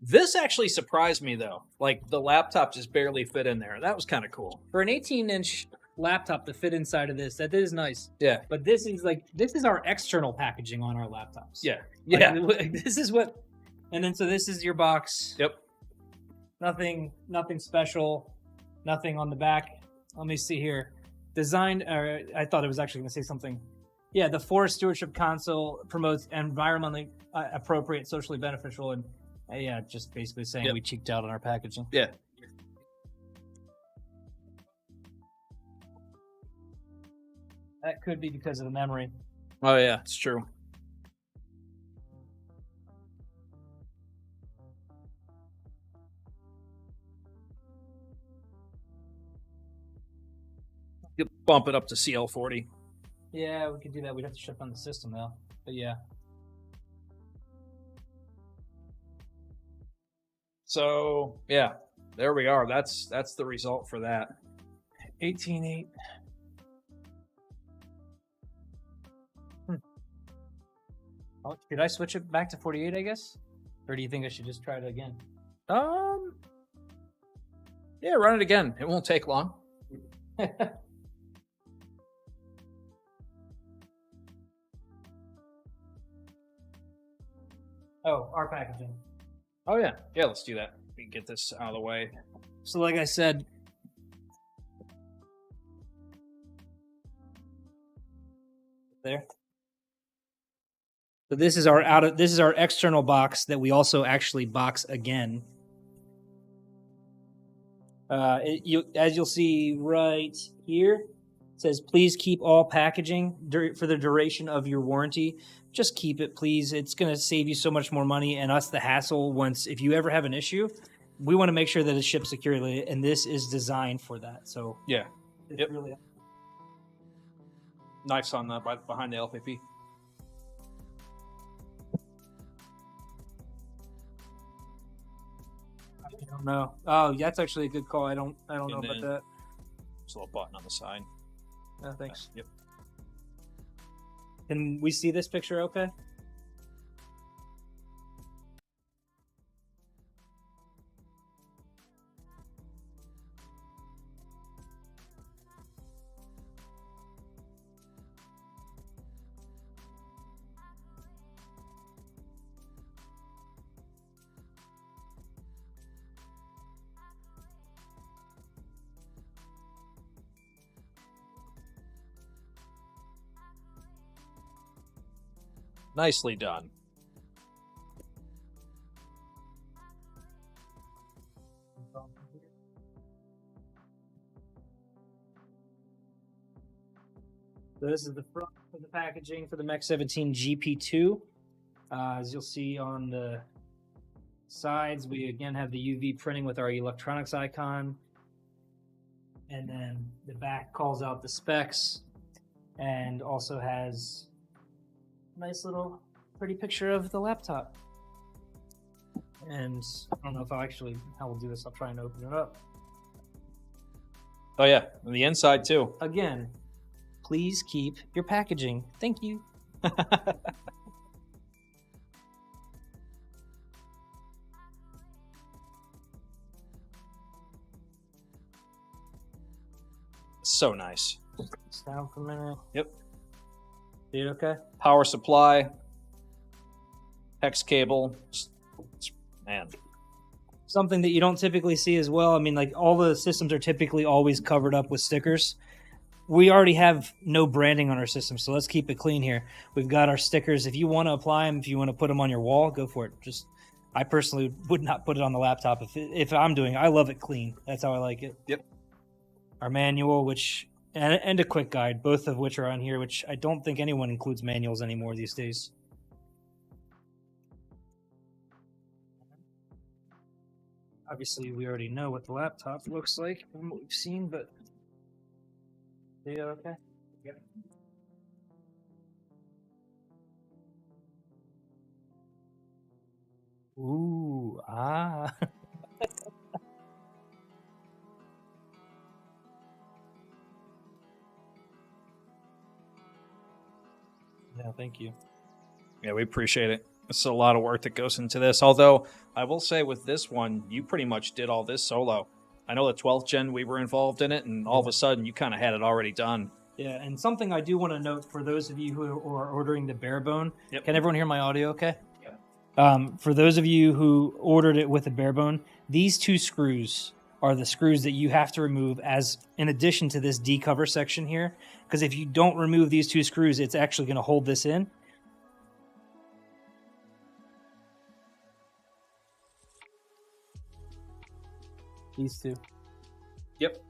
This actually surprised me though. Like the laptop just barely fit in there. That was kind of cool. For an 18-inch laptop to fit inside of this, that is nice. Yeah. But this is our external packaging on our laptops. Yeah. Like, Yeah. this is what. And then so this is your box. Yep. Nothing special. Nothing on the back. Let me see here. Designed. I thought it was actually going to say something. Yeah, the Forest Stewardship Console promotes environmentally appropriate, socially beneficial, and yeah, just basically saying we cheeked out on our packaging. Yeah. That could be because of the memory. Oh yeah, it's true. bump it up to CL40. Yeah, we could do that. We'd have to shut down the system though. But yeah. So yeah, there we are. That's the result for that. 18.8. Oh, should I switch it back to 48, I guess? Or do you think I should just try it again? Yeah, run it again. It won't take long. Oh, our packaging. Oh yeah, yeah. Let's do that. We can get this out of the way. So like I said, there. So this is our external box that we also actually box again. As you'll see right here, it says please keep all packaging for the duration of your warranty. Just keep it, please. It's going to save you so much more money and us the hassle. If you ever have an issue, we want to make sure that it's shipped securely, and this is designed for that. So Yeah. it's Yep. really Knives on the behind the LPP. I don't know. Oh, that's actually a good call. I don't know And about then- that. There's a little button on the side. No, thanks. Yep. Can we see this picture okay? Nicely done. So this is the front of the packaging for the Mech 17 GP2. As you'll see on the sides, we again have the UV printing with our Eluktronics icon. And then the back calls out the specs and also has a nice little pretty picture of the laptop. And I don't know how we'll do this. I'll try and open it up. Oh yeah, on the inside too. Again, please keep your packaging. Thank you. So nice. It's down for a minute. Yep. See it okay? Power supply, hex cable. Man, Something that you don't typically see as well. I mean, like all the systems are typically always covered up with stickers. We already have no branding on our system, so let's keep it clean here. We've got our stickers. If you want to apply them, if you want to put them on your wall, go for it. I personally would not put it on the laptop if I'm doing it. I love it clean. That's how I like it. Yep. Our manual, and a quick guide, both of which are on here, which I don't think anyone includes manuals anymore these days. Obviously, we already know what the laptop looks like from what we've seen, but yeah, okay. Yeah. Ooh, ah. Yeah, thank you. yeah, we appreciate it. It's a lot of work that goes into this. Although I will say with this one, you pretty much did all this solo. I know the 12th gen we were involved in it, and all of a sudden you kind of had it already done. Yeah, and something I do want to note for those of you who are ordering the bare bone. Yep. Can everyone hear my audio okay? Yeah. For those of you who ordered it with a bare bone, these two screws are the screws that you have to remove as in addition to this D-cover section here. Because if you don't remove these two screws, it's actually going to hold this in. These two. Yep.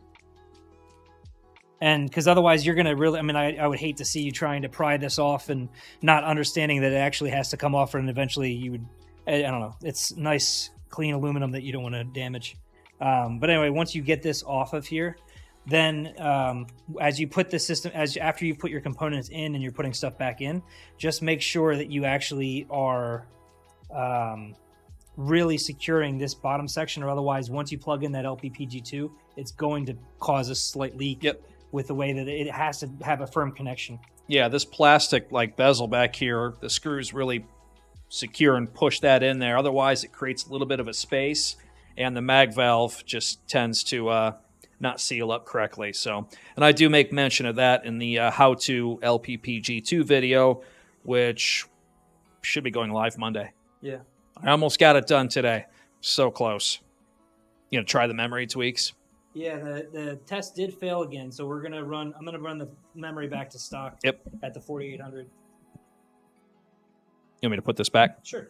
And because otherwise you're going to really, I would hate to see you trying to pry this off and not understanding that it actually has to come off, and eventually you would, I don't know. It's nice, clean aluminum that you don't want to damage. But anyway, once you get this off of here, then as you put the system, after you put your components in and you're putting stuff back in, just make sure that you actually are really securing this bottom section, or otherwise, once you plug in that LPPG2, it's going to cause a slight leak. Yep. With the way that it has to have a firm connection. Yeah, this plastic like bezel back here, the screws really secure and push that in there. Otherwise, it creates a little bit of a space, and the mag valve just tends to not seal up correctly. So, and I do make mention of that in the how to LPPG2 video, which should be going live Monday. Yeah. I almost got it done today. So close. You know, try the memory tweaks. Yeah, the test did fail again, so we're gonna run. I'm gonna run the memory back to stock. Yep. At the 4800. You want me to put this back? Sure.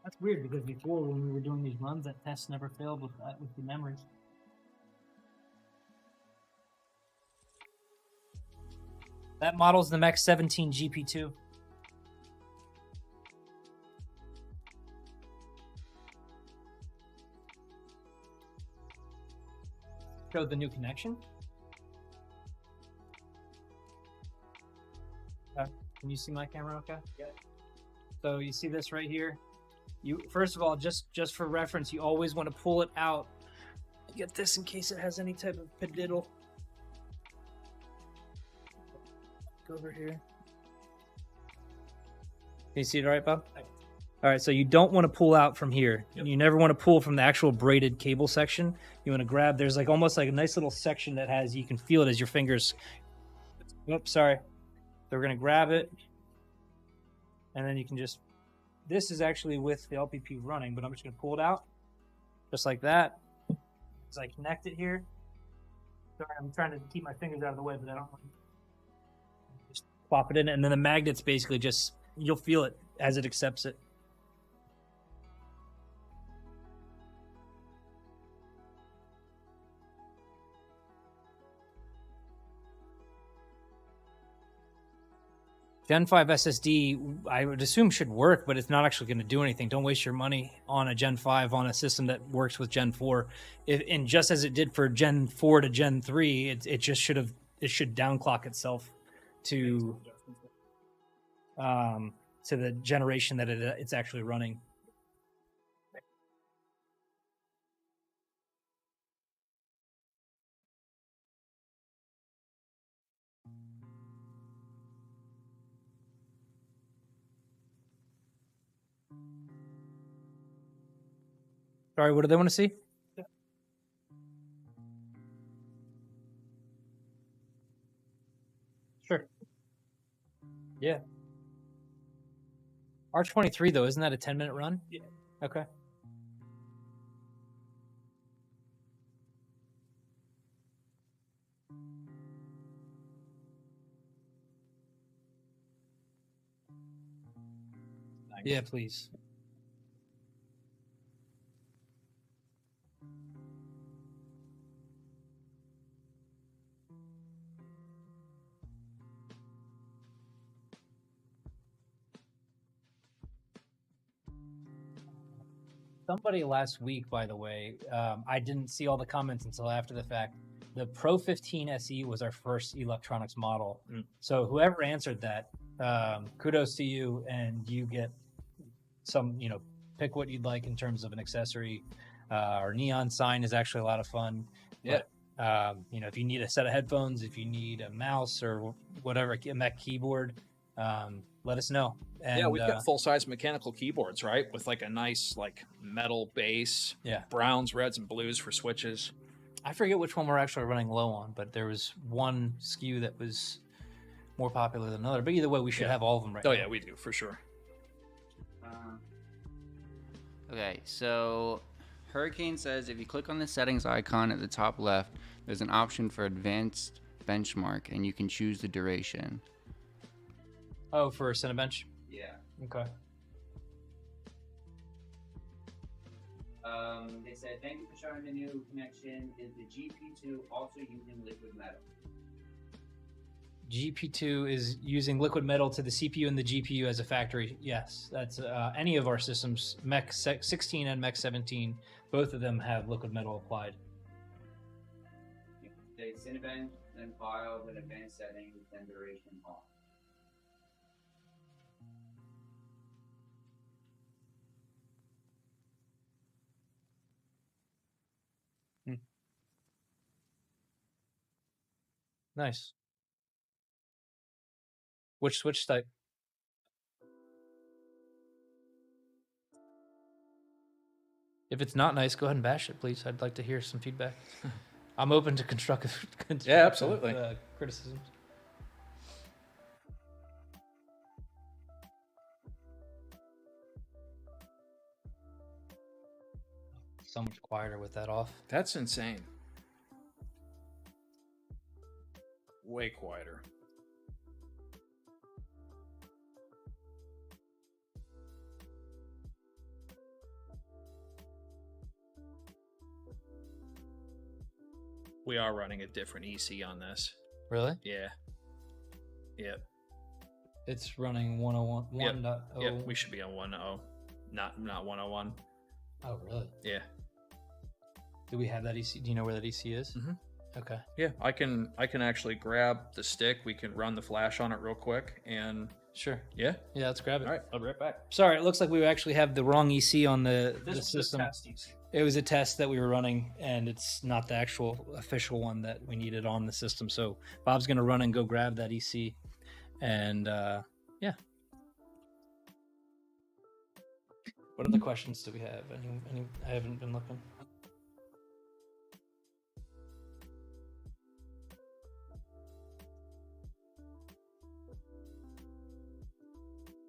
That's weird because before, when we were doing these runs, that test never failed with the memories. That model's the Mech 17 GP2. Showed the new connection. Can you see my camera okay? Yeah. So you see this right here? You first of all, just for reference, you always want to pull it out. Get this in case it has any type of pediddle. Go over here. Can you see it all right, Bob? All right, so you don't want to pull out from here. Yep. You never want to pull from the actual braided cable section. You want to grab, there's like almost like a nice little section that has, you can feel it as your fingers. Oops, sorry. So we're going to grab it. And then you can just, this is actually with the LPP running, but I'm just going to pull it out. Just like that. As I connect it here. Sorry, I'm trying to keep my fingers out of the way, but I don't want to. Just plop it in, and then the magnet's basically just, you'll feel it as it accepts it. Gen 5 SSD, I would assume should work, but it's not actually going to do anything. Don't waste your money on a Gen 5 on a system that works with Gen 4. And just as it did for Gen 4 to Gen 3, it just should downclock itself to the generation that it's actually running. Sorry, what do they want to see? Sure. Yeah. R23 though, isn't that a 10-minute run? Yeah. Okay. Yeah, please. Somebody last week, by the way, I didn't see all the comments until after the fact. The Pro 15 SE was our first Eluktronics model. So whoever answered that, kudos to you, and you get some, pick what you'd like in terms of an accessory. Our neon sign is actually a lot of fun. Yeah. But, if you need a set of headphones, if you need a mouse or whatever, a Mech keyboard, let us know. And, yeah, we've got full-size mechanical keyboards, right? With like a nice metal base. Yeah. Browns, reds, and blues for switches. I forget which one we're actually running low on, but there was one SKU that was more popular than another. But either way, we should have all of them right now. Oh, yeah, we do, for sure. Okay, so Hurricane says if you click on the settings icon at the top left, there's an option for advanced benchmark, and you can choose the duration. Oh, for Cinebench? Yeah. Okay. They said, thank you for showing the new connection. Is the GP2 also using liquid metal? GP2 is using liquid metal to the CPU and the GPU as a factory. Yes, that's any of our systems, Mech 16 and Mech 17, both of them have liquid metal applied. They Cinnabon, then file, then advanced settings, then duration off. Nice. Which switch type? If it's not nice, go ahead and bash it, please. I'd like to hear some feedback. I'm open to constructive Yeah, absolutely. Criticisms. So much quieter with that off. That's insane. Way quieter. We are running a different EC on this. Really? Yeah. Yep. It's running 101. Yep. 1.0. Yep. We should be on 1.0, not 101. Oh, really? Yeah. Do we have that EC? Do you know where that EC is? Mhm. Okay. Yeah. I can actually grab the stick. We can run the flash on it real quick, and Sure. yeah. Yeah, let's grab it. All right. I'll be right back. Sorry, it looks like we actually have the wrong EC on the system. EC. It was a test that we were running, and it's not the actual official one that we needed on the system. So Bob's going to run and go grab that EC. And yeah. What other questions do we have? Any? I haven't been looking.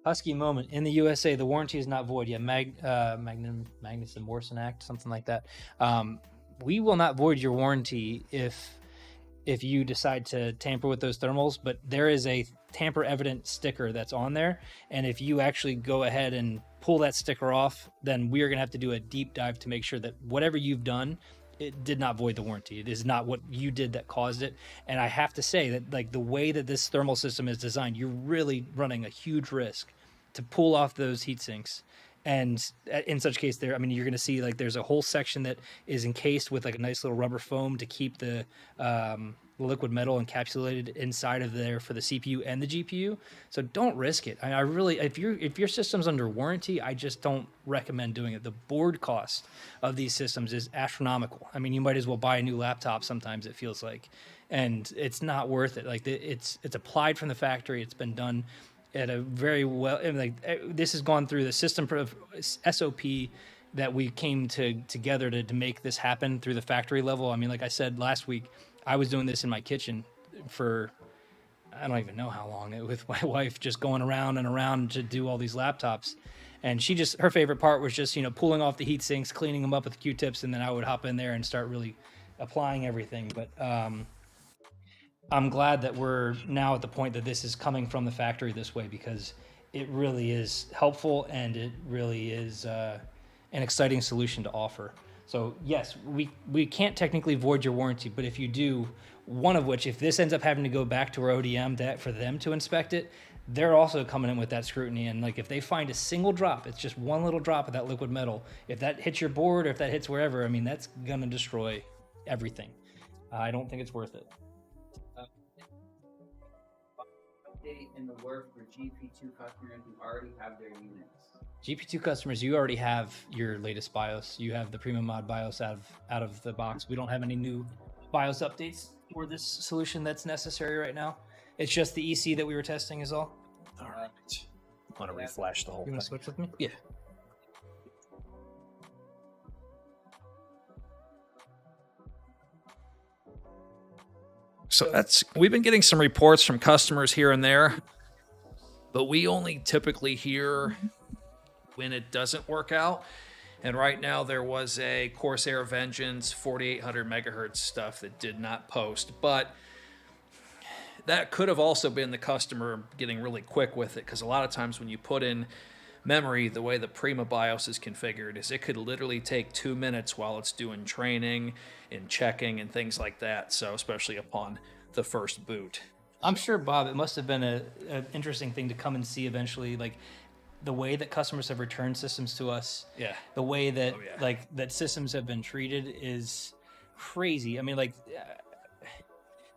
Husky moment. In the USA, the warranty is not void. Yeah, Magnuson-Morrison Act, something like that. We will not void your warranty if you decide to tamper with those thermals, but there is a tamper evident sticker that's on there. And if you actually go ahead and pull that sticker off, then we are going to have to do a deep dive to make sure that whatever you've done, it did not void the warranty. It is not what you did that caused it. And I have to say that, like, the way that this thermal system is designed, you're really running a huge risk to pull off those heat sinks. And in such case, you're going to see, like, there's a whole section that is encased with like a nice little rubber foam to keep the liquid metal encapsulated inside of there for the CPU and the GPU. So don't risk it. I really, if your system's under warranty, I just don't recommend doing it. The board cost of these systems is astronomical. I mean, you might as well buy a new laptop sometimes, it feels like, and it's not worth it. Like, it's applied from the factory. It's been done at a very well, this has gone through the system of SOP that we came together to make this happen through the factory level. I mean, like I said last week, I was doing this in my kitchen for, I don't even know how long, with my wife, just going around and around to do all these laptops. And her favorite part was just, pulling off the heat sinks, cleaning them up with Q-tips, and then I would hop in there and start really applying everything. But I'm glad that we're now at the point that this is coming from the factory this way, because it really is helpful and it really is an exciting solution to offer. So yes, we can't technically void your warranty, but if you do, one of which, if this ends up having to go back to our ODM for them to inspect it, they're also coming in with that scrutiny. And like, if they find a single drop, it's just one little drop of that liquid metal, if that hits your board or if that hits wherever, I mean, that's gonna destroy everything. I don't think it's worth it. In the work for GP2 customers who already have their units. GP2 customers, you already have your latest BIOS. You have the Premium Mod BIOS out of the box. We don't have any new BIOS updates for this solution that's necessary right now. It's just the EC that we were testing is all. All right. I want to reflash the whole You thing. want to switch with me? Yeah. So we've been getting some reports from customers here and there, but we only typically hear when it doesn't work out. And right now there was a Corsair Vengeance 4800 megahertz stuff that did not post, but that could have also been the customer getting really quick with it, because a lot of times when you put in memory, the way the Prima BIOS is configured is it could literally take 2 minutes while it's doing training and checking and things like that. So especially upon the first boot. I'm sure, Bob, it must have been an interesting thing to come and see eventually, like the way that customers have returned systems to us. Yeah. The way that Oh, yeah. like that systems have been treated is crazy. I mean, like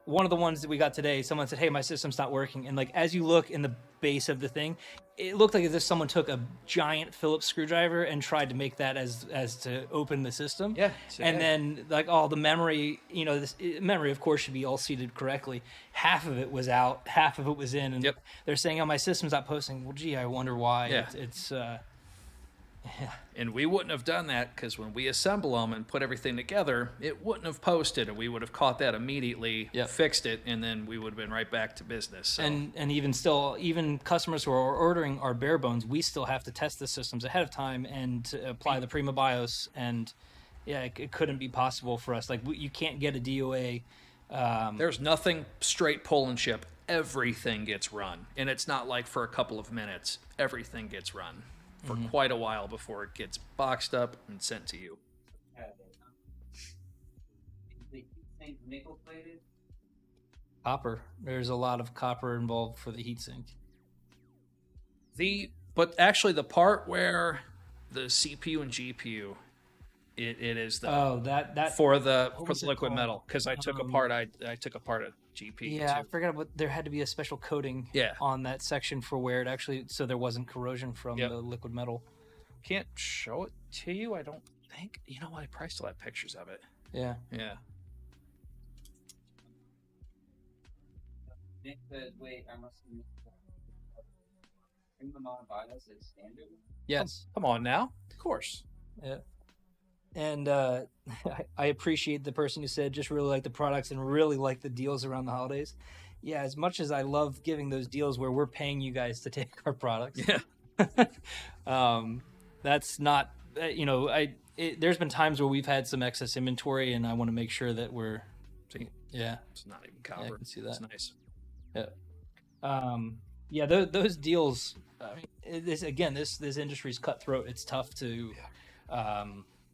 one of the ones that we got today, someone said, "Hey, my system's not working," and like as you look in the base of the thing, it looked like as if someone took a giant Phillips screwdriver and tried to make that as to open the system. Yeah, and then like all the memory, memory of course should be all seated correctly. Half of it was out, half of it was in, and Yep. they're saying, "Oh, my system's not posting." Well, gee, I wonder why. Yeah. It's And we wouldn't have done that because when we assemble them and put everything together, it wouldn't have posted, and we would have caught that immediately, Yep. fixed it, and then we would have been right back to business. So. and even still, even customers who are ordering our bare bones, we still have to test the systems ahead of time and to apply the Prima BIOS. And yeah, it couldn't be possible for us. Like you can't get a DOA. There's nothing straight pull and ship. Everything gets run, and it's not like for a couple of minutes. Everything gets run for quite a while before it gets boxed up and sent to you. Nickel plated? Copper. There's a lot of copper involved for the heatsink. But actually, the part where the CPU and GPU, it is the that for the was it liquid called? metal, because I took apart I took apart a GPU Yeah, I too. forgot about there had to be a special coating Yeah. on that section for where it actually so there wasn't corrosion from Yep. the liquid metal. Can't show it to you, I don't think. You know what? I probably still have pictures of it. Yeah. Yeah. Nick said, wait, I must have missed that. Prima BIOS is standard? Yes. Come on now. Of course. Yeah. And I appreciate the person who said just really like the products and really like the deals around the holidays. Yeah, as much as I love giving those deals where we're paying you guys to take our products. Yeah. That's not, there's been times where we've had some excess inventory and I want to make sure that we're, yeah. It's not even copper. I can see that. It's nice. Yeah. Those deals, I mean, this industry's cutthroat. It's tough to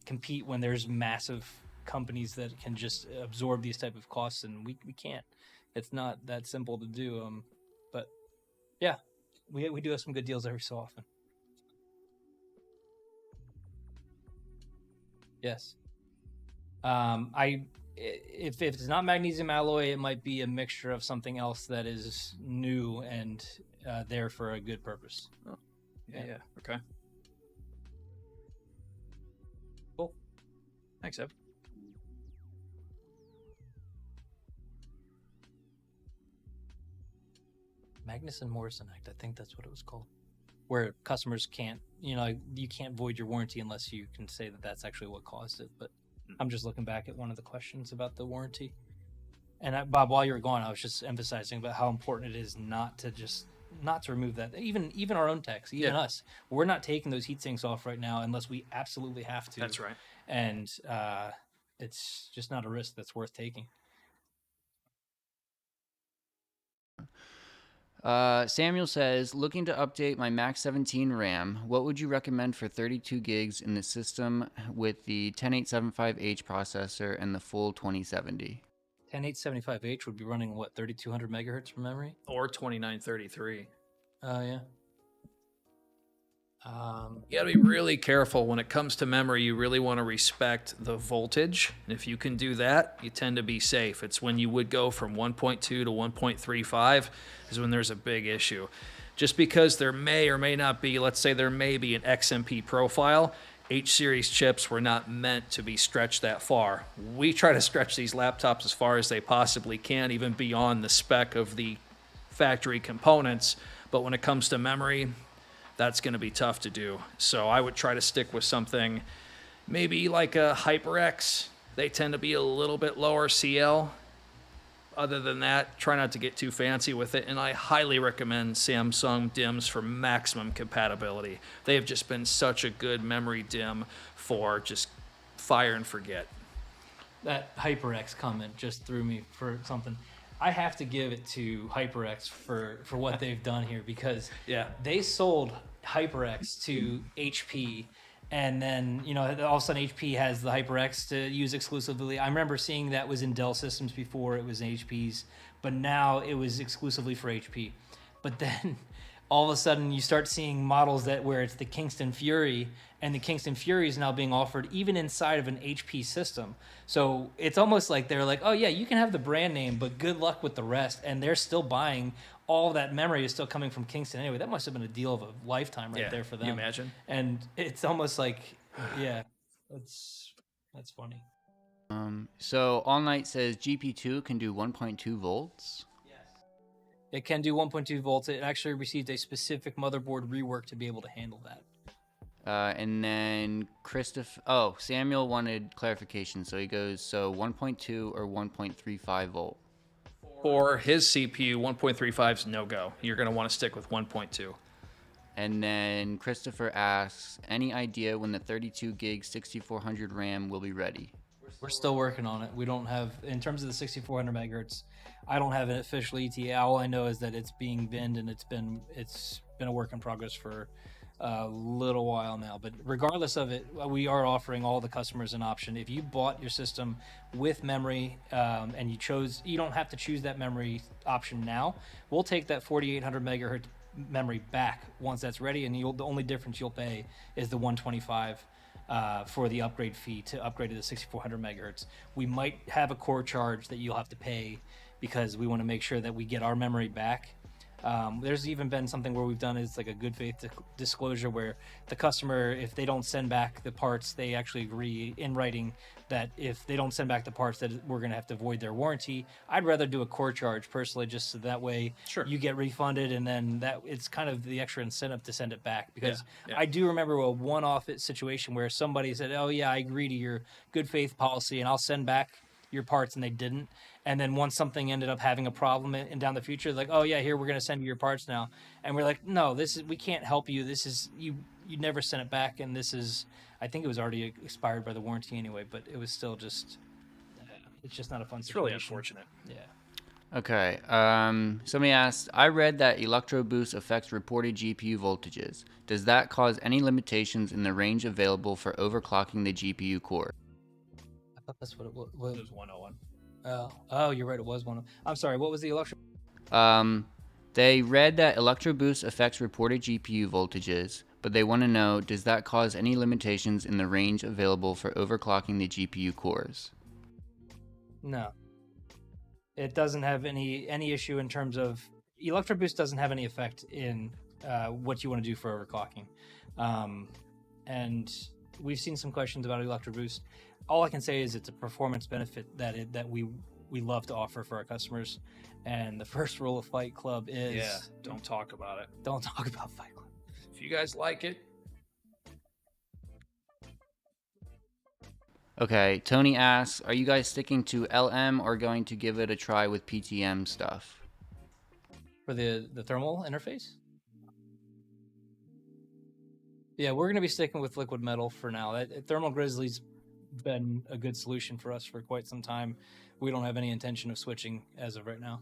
compete when there's massive companies that can just absorb these type of costs, and we can't. It's not that simple to do. But yeah, we do have some good deals every so often. Yes. If it's not magnesium alloy, it might be a mixture of something else that is new and there for a good purpose. Oh, yeah. Okay. Cool. Thanks, Ev. Magnuson Morrison Act, I think that's what it was called. Where customers can't, you can't void your warranty unless you can say that that's actually what caused it. But I'm just looking back at one of the questions about the warranty. And Bob, while you were gone, I was just emphasizing about how important it is not to remove that. Even our own techs, even us, we're not taking those heat sinks off right now unless we absolutely have to. That's right. And it's just not a risk that's worth taking. Samuel says, looking to update my Max 17 RAM, what would you recommend for 32 gigs in the system with the 10875H processor and the full 2070? 10875H would be running, 3200 megahertz from memory? Or 2933. Oh, yeah. You gotta be really careful when it comes to memory. You really want to respect the voltage. And if you can do that, you tend to be safe. It's when you would go from 1.2 to 1.35 is when there's a big issue. Just because there may or may not be, let's say there may be an XMP profile, H-series chips were not meant to be stretched that far. We try to stretch these laptops as far as they possibly can, even beyond the spec of the factory components. But when it comes to memory, that's going to be tough to do. So I would try to stick with something maybe like a HyperX. They tend to be a little bit lower CL. Other than that, try not to get too fancy with it. And I highly recommend Samsung DIMMs for maximum compatibility. They have just been such a good memory DIMM for just fire and forget. That HyperX comment just threw me for something. I have to give it to HyperX for what they've done here, because they sold HyperX to HP And then, you know, all of a sudden HP has the HyperX to use exclusively. I remember seeing that was in Dell systems before it was in HP's, but now it was exclusively for HP. But then all of a sudden you start seeing models that where it's the Kingston Fury, and the Kingston Fury is now being offered even inside of an HP system. So it's almost like they're like, oh yeah, you can have the brand name, but good luck with the rest. And they're still buying, all that memory is still coming from Kingston anyway. That must have been a deal of a lifetime right there for them. You imagine? And it's almost like, yeah, that's funny. So All Night says GP2 can do 1.2 volts. It can do 1.2 volts. It actually received a specific motherboard rework to be able to handle that. And then Samuel wanted clarification. So he goes, so 1.2 or 1.35 volt. For his CPU, 1.35 is no go. You're going to want to stick with 1.2. And then Christopher asks, any idea when the 32 gig 6400 RAM will be ready? We're still working on it. We don't have, in terms of the 6400 megahertz, I don't have an official ETA. All I know is that it's being binned, and it's been a work in progress for a little while now. But regardless of it, we are offering all the customers an option. If you bought your system with memory and you don't have to choose that memory option now. We'll take that 4800 megahertz memory back once that's ready, and the only difference you'll pay is the 125 for the upgrade fee to upgrade to the 6400 megahertz. We might have a core charge that you'll have to pay because we want to make sure that we get our memory back. There's even been something where we've done is like a good faith disclosure where the customer, if they don't send back the parts, they actually agree in writing that if they don't send back the parts, that we're going to have to void their warranty. I'd rather do a core charge personally, just so that way you get refunded, and then that it's kind of the extra incentive to send it back. Because I do remember a one-off situation where somebody said, oh yeah, I agree to your good faith policy and I'll send back your parts, and they didn't. And then once something ended up having a problem and down the future, like, oh yeah, here, we're going to send you your parts now. And we're like, no, we can't help you. This is, you never sent it back. And this is, I think it was already expired by the warranty anyway, but it was still just, it's just not a fun situation. It's really unfortunate. Yeah. Okay. Somebody asked, I read that ElectroBoost affects reported GPU voltages. Does that cause any limitations in the range available for overclocking the GPU core? I thought that's what it was. It was 101. Oh, you're right. It was one. I'm sorry. What was the Electro? They read that ElectroBoost affects reported GPU voltages, but they want to know, does that cause any limitations in the range available for overclocking the GPU cores? No. It doesn't have any issue in terms of ElectroBoost doesn't have any effect in what you want to do for overclocking. And we've seen some questions about ElectroBoost. All I can say is it's a performance benefit that we love to offer for our customers. And the first rule of Fight Club is don't talk about it. Don't talk about Fight Club. If you guys like it. Okay, Tony asks, are you guys sticking to LM or going to give it a try with PTM stuff? For the thermal interface? Yeah, we're going to be sticking with liquid metal for now. Thermal Grizzly's been a good solution for us for quite some time. We don't have any intention of switching as of right now.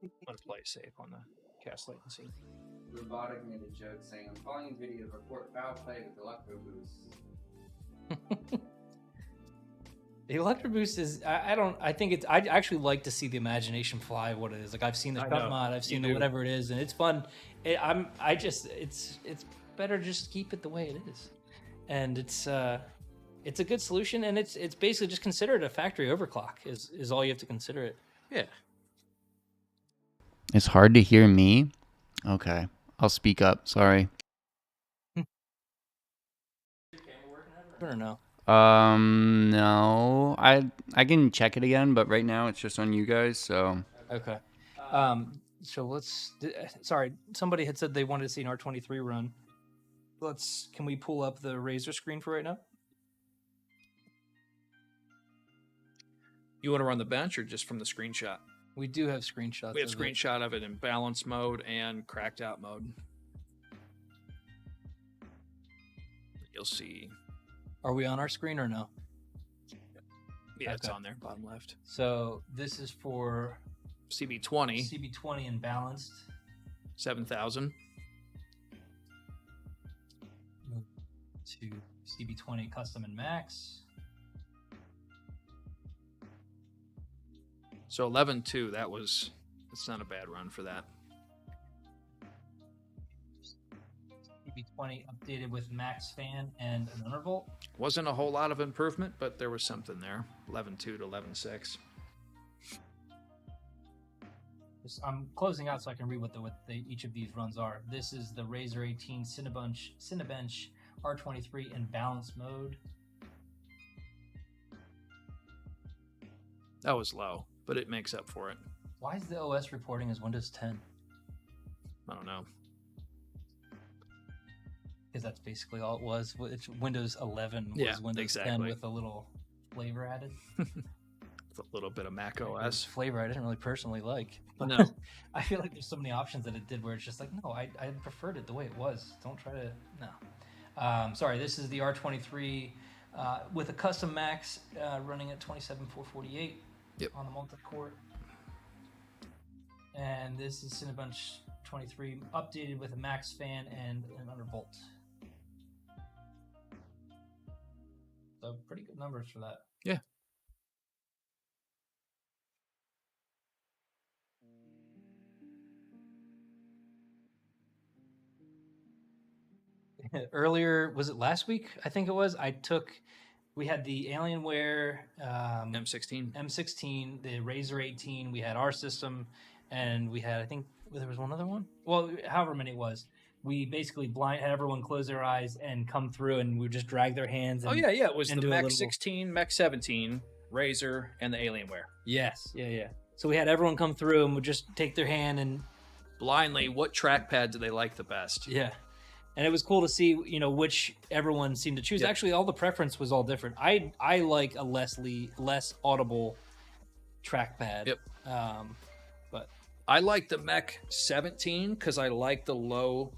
I'm going to play safe on the cast latency. Robotic made a joke saying, I'm calling a video to report foul play with ElectroBoost. The ElectroBoost is, I think it's, I actually like to see the imagination fly what it is. Like I've seen the front mod, I've seen the whatever it is, and it's fun. It's better just keep it the way it is. And it's a good solution, and it's basically just consider it a factory overclock is all you have to consider it. Yeah. It's hard to hear me? Okay. I'll speak up. Sorry. Or no? No. I can check it again, but right now it's just on you guys, so. Okay. So sorry, somebody had said they wanted to see an R23 run. Can we pull up the Razer screen for right now? You want to run the bench or just from the screenshot? We do have screenshots. We have screenshot of it in balance mode and cracked out mode. You'll see. Are we on our screen or no? Yeah, it's on there, bottom left. So this is for CB20, CB20 and balanced. 7,000. Move to CB20 custom and max. So 11.2, that's not a bad run for that. CB20 updated with max fan and an undervolt. Wasn't a whole lot of improvement, but there was something there. 11.2 to 11.6. I'm closing out so I can read what each of these runs are. This is the Razer 18 Cinebench R23 in balance mode. That was low, but it makes up for it. Why is the OS reporting as Windows 10? I don't know. Because that's basically all it was. It's Windows 11 was Windows 10 with a little flavor added. With a little bit of Mac OS. Flavor I didn't really personally like. But No. I feel like there's so many options that it did where it's just like, no, I preferred it the way it was. Don't try to, no. Sorry, this is the R23 with a custom max running at 27,448 on the multi-core. And this is Cinebench 23 updated with a max fan and an undervolt. So pretty good numbers for that. Yeah. Earlier, was it last week? I think it was. We had the Alienware M16, the Razer 18. We had our system, and we had, I think there was one other one. Well, however many it was. We basically had everyone close their eyes and come through, and we would just drag their hands. And, it was the Mech 16, Mech 17, Razer, and the Alienware. Yes, yeah. So we had everyone come through and would just take their hand and blindly, what trackpad do they like the best? Yeah. And it was cool to see, which everyone seemed to choose. Yep. Actually, all the preference was all different. I like a less audible trackpad. Yep. But I like the Mech 17 because I like the low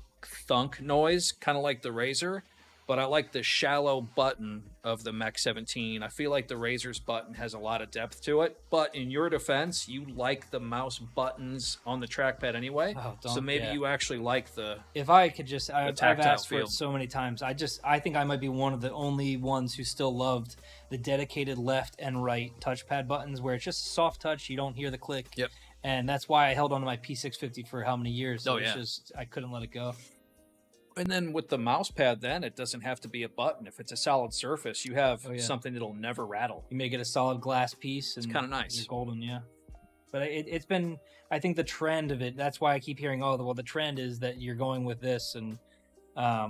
thunk noise, kind of like the Razer. But I like the shallow button of the Mech 17. I feel like the Razer's button has a lot of depth to it. But in your defense, you like the mouse buttons on the trackpad anyway. So maybe you actually like the If I could just, I've asked for feel. it so many times. I think I might be one of the only ones who still loved the dedicated left and right touchpad buttons where it's just soft touch. You don't hear the click. Yep. And that's why I held on to my P650 for how many years. It's just, I couldn't let it go. And then with the mouse pad, then it doesn't have to be a button. If it's a solid surface, you have something that'll never rattle. You make it a solid glass piece. And it's kind of nice. You're golden, yeah. But it's been, I think the trend of it, that's why I keep hearing, the trend is that you're going with this. And I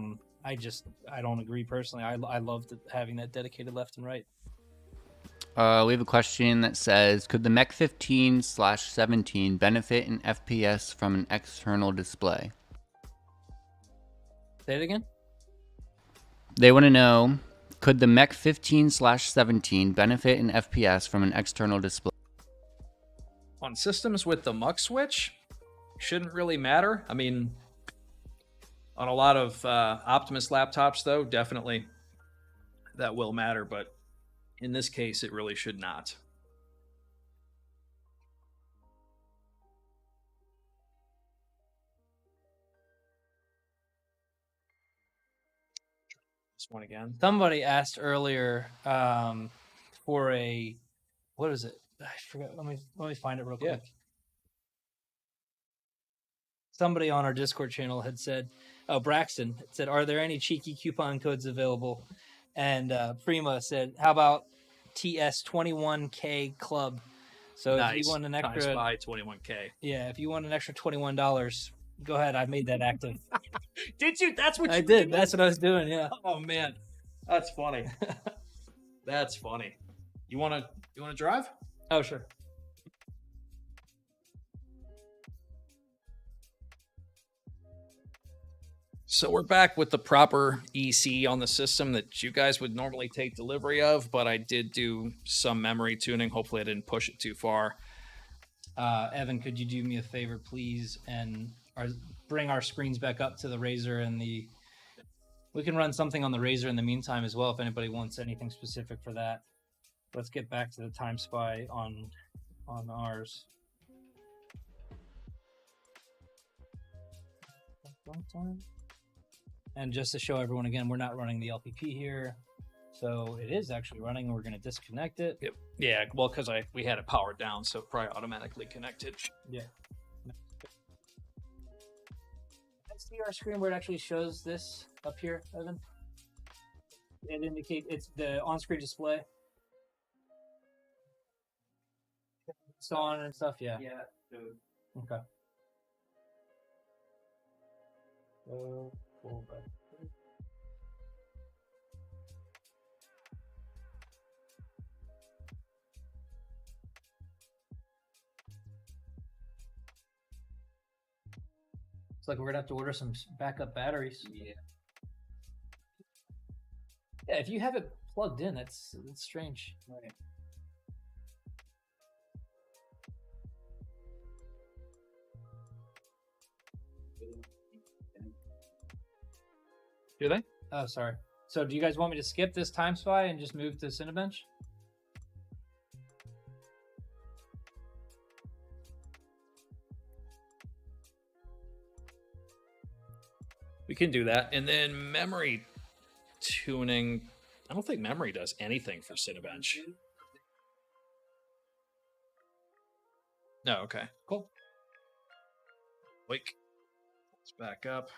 don't agree personally. I loved having that dedicated left and right. We have a question that says, could the Mech 15/17 benefit in FPS from an external display? Say it again? They want to know, could the Mech 15/17 benefit in FPS from an external display? On systems with the Mux switch, shouldn't really matter. I mean, on a lot of Optimus laptops, though, definitely that will matter. But in this case, it really should not. One again. Somebody asked earlier for a, what is it? I forgot. Let me find it real quick. Somebody on our Discord channel had said, Braxton said, are there any cheeky coupon codes available? And Prima said, how about TS21K Club? So nice. If you want an extra, buy 21K. Yeah, if you want an extra $21, go ahead. I made that active. Did you? That's what you I did. That's what I was doing. Yeah. Oh man, that's funny. That's funny. You wanna drive? Oh sure. So we're back with the proper EC on the system that you guys would normally take delivery of, but I did do some memory tuning. Hopefully I didn't push it too far. Evan, could you do me a favor, please, and bring our screens back up to the Razer and we can run something on the Razer in the meantime as well if anybody wants anything specific for that. Let's get back to the Time Spy on ours. sometime. And just to show everyone again, we're not running the LPP here. So it is actually running. We're going to disconnect it. Yep. Yeah, well, because we had it powered down, so it probably automatically connected. Yeah. See our screen where it actually shows this up here, Evan? It indicates it's the on-screen display. It's on and stuff, yeah. Yeah. Okay. Pull back. It's like we're gonna have to order some backup batteries. Yeah. Yeah, if you have it plugged in, that's strange. Right. Do they? Oh, sorry. So, do you guys want me to skip this time spy and just move to Cinebench? We can do that. And then memory tuning. I don't think memory does anything for Cinebench. No, okay. Cool. Wake. Let's back up.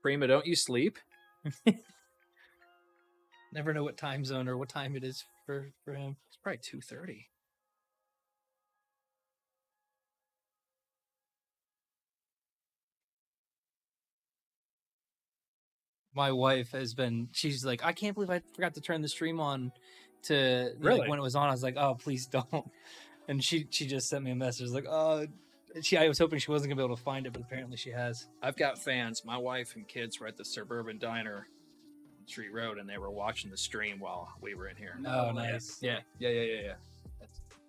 Prima, don't you sleep? Never know what time zone or what time it is for him. It's probably 2:30. My wife has been, she's like, I can't believe I forgot to turn the stream on to, Really? like, when it was on. I was like, oh, please don't. And she just sent me a message like, oh, I was hoping she wasn't going to be able to find it, but apparently she has. I've got fans. My wife and kids were at the Suburban Diner on Street Road, and they were watching the stream while we were in here. Oh, nice. Yeah.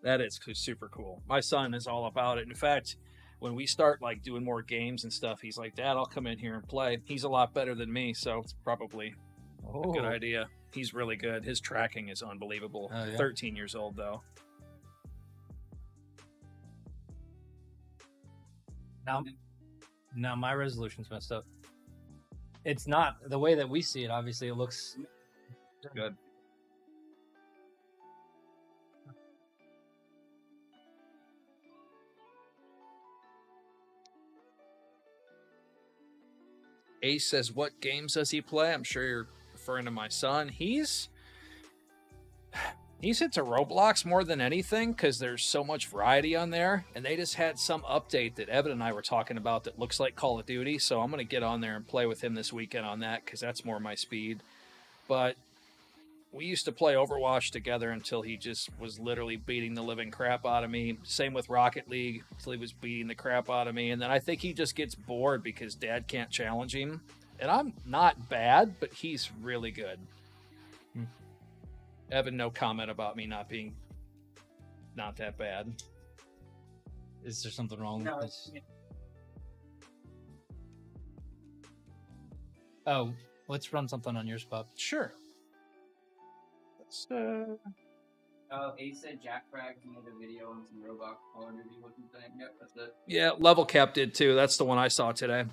That is super cool. My son is all about it. In fact, when we start like doing more games and stuff, he's like, Dad, I'll come in here and play. He's a lot better than me, so it's probably a good idea. He's really good. His tracking is unbelievable. Oh, yeah. 13 years old, though. Now my resolution's messed up. It's not the way that we see it. Obviously, it looks Good. Ace says, what games does he play? I'm sure you're referring to my son. He's into Roblox more than anything because there's so much variety on there. And they just had some update that Evan and I were talking about that looks like Call of Duty. So I'm going to get on there and play with him this weekend on that because that's more my speed. But we used to play Overwatch together until he just was literally beating the living crap out of me. Same with Rocket League until he was beating the crap out of me. And then I think he just gets bored because Dad can't challenge him. And I'm not bad, but he's really good. Evan, no comment about me not being not that bad. Is there something wrong with this? Oh, let's run something on yours, Bob. Sure. Let's, Ace said Jack Frag made a video on some Roblox color review looking thing. Yep, that's it. yeah, Level Cap did too. That's the one I saw today.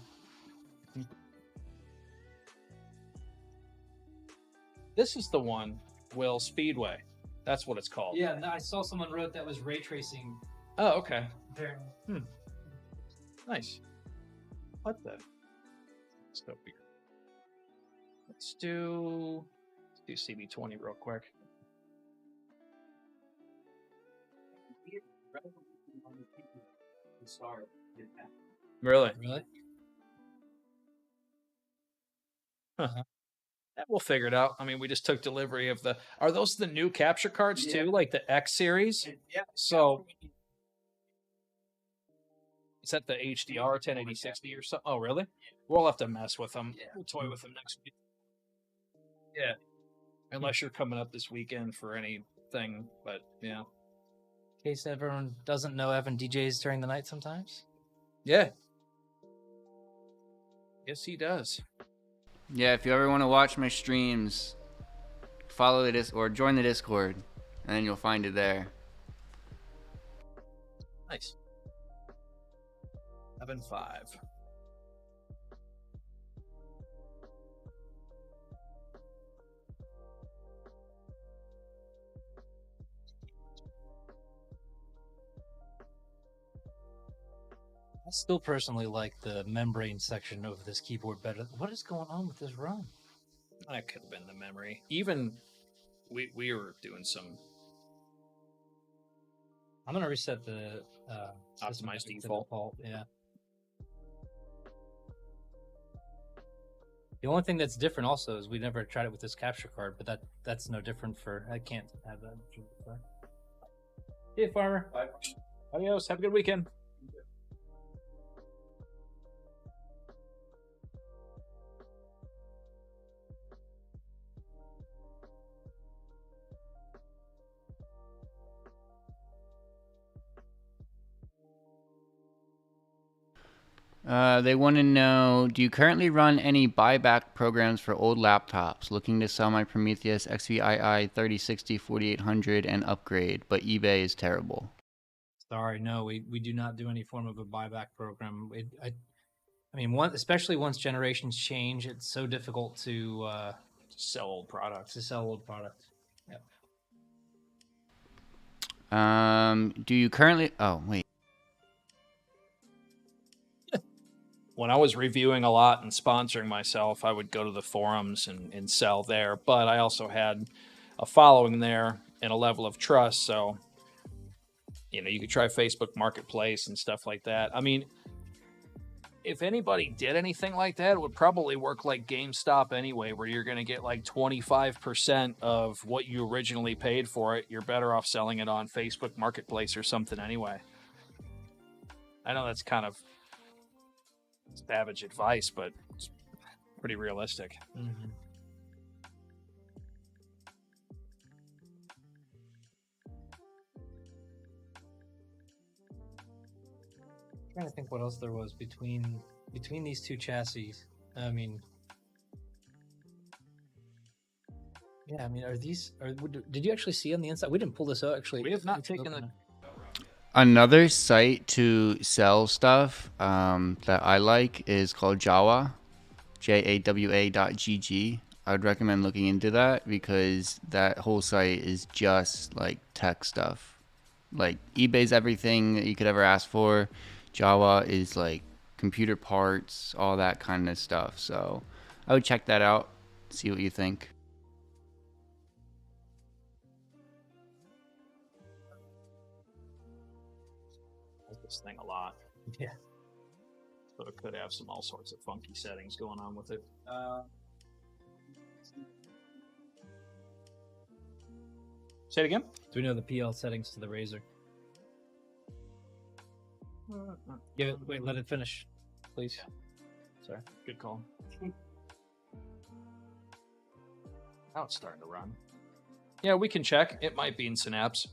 This is the one, Will, Speedway. That's what it's called. Yeah, no, I saw someone wrote that was ray tracing. Oh, okay. Apparently. Nice. What the? Let's go here. Let's do CB20 real quick. Really? Really? We'll figure it out. I mean, we just took delivery of the. Are those the new capture cards too, like the X series? Yeah. So is that the HDR 1080/60 or something? Oh, really? We'll have to mess with them. Yeah. We'll toy with them next week. Yeah. Unless you're coming up this weekend for anything, but yeah. In case everyone doesn't know, Evan DJs during the night sometimes. Yeah. Yes, he does. Yeah, if you ever want to watch my streams, follow the or join the Discord, and then you'll find it there. Nice. 7.5. I still personally like the membrane section of this keyboard better. What is going on with this run? That could have been the memory. Even we were doing some I'm gonna reset the optimized to default. Yeah. The only thing that's different also is we never tried it with this capture card, but that's no different for. I can't have that. Hey, farmer. Bye. Adios. Have a good weekend. They want to know, do you currently run any buyback programs for old laptops? Looking to sell my Prometheus XVII 3060 4800 and upgrade, but eBay is terrible. Sorry, no, we do not do any form of a buyback program. I mean, especially once generations change, it's so difficult to Sell old products. sell old products. Do you currently... Oh, wait. When I was reviewing a lot and sponsoring myself, I would go to the forums and sell there. But I also had a following there and a level of trust. So, you know, you could try Facebook Marketplace and stuff like that. I mean, if anybody did anything like that, it would probably work like GameStop anyway, where you're going to get like 25% of what you originally paid for it. You're better off selling it on Facebook Marketplace or something anyway. I know that's kind of savage advice, but it's pretty realistic. Mm-hmm. I'm trying to think what else there was between these two chassis. I mean, yeah, I mean, did you actually see on the inside? We didn't pull this out actually. We have not taken the. Another site to sell stuff that I like is called Jawa, JAWA.gg. I would recommend looking into that because that whole site is just like tech stuff. Like eBay's everything that you could ever ask for. Jawa is like computer parts, all that kind of stuff. So I would check that out, see what you think. This thing a lot. Yeah. So it could have all sorts of funky settings going on with it. Say it again? Do we know the PL settings to the Razer? Wait, let it finish, please. Yeah. Sorry. Good call. Now it's starting to run. Yeah, we can check. It might be in Synapse.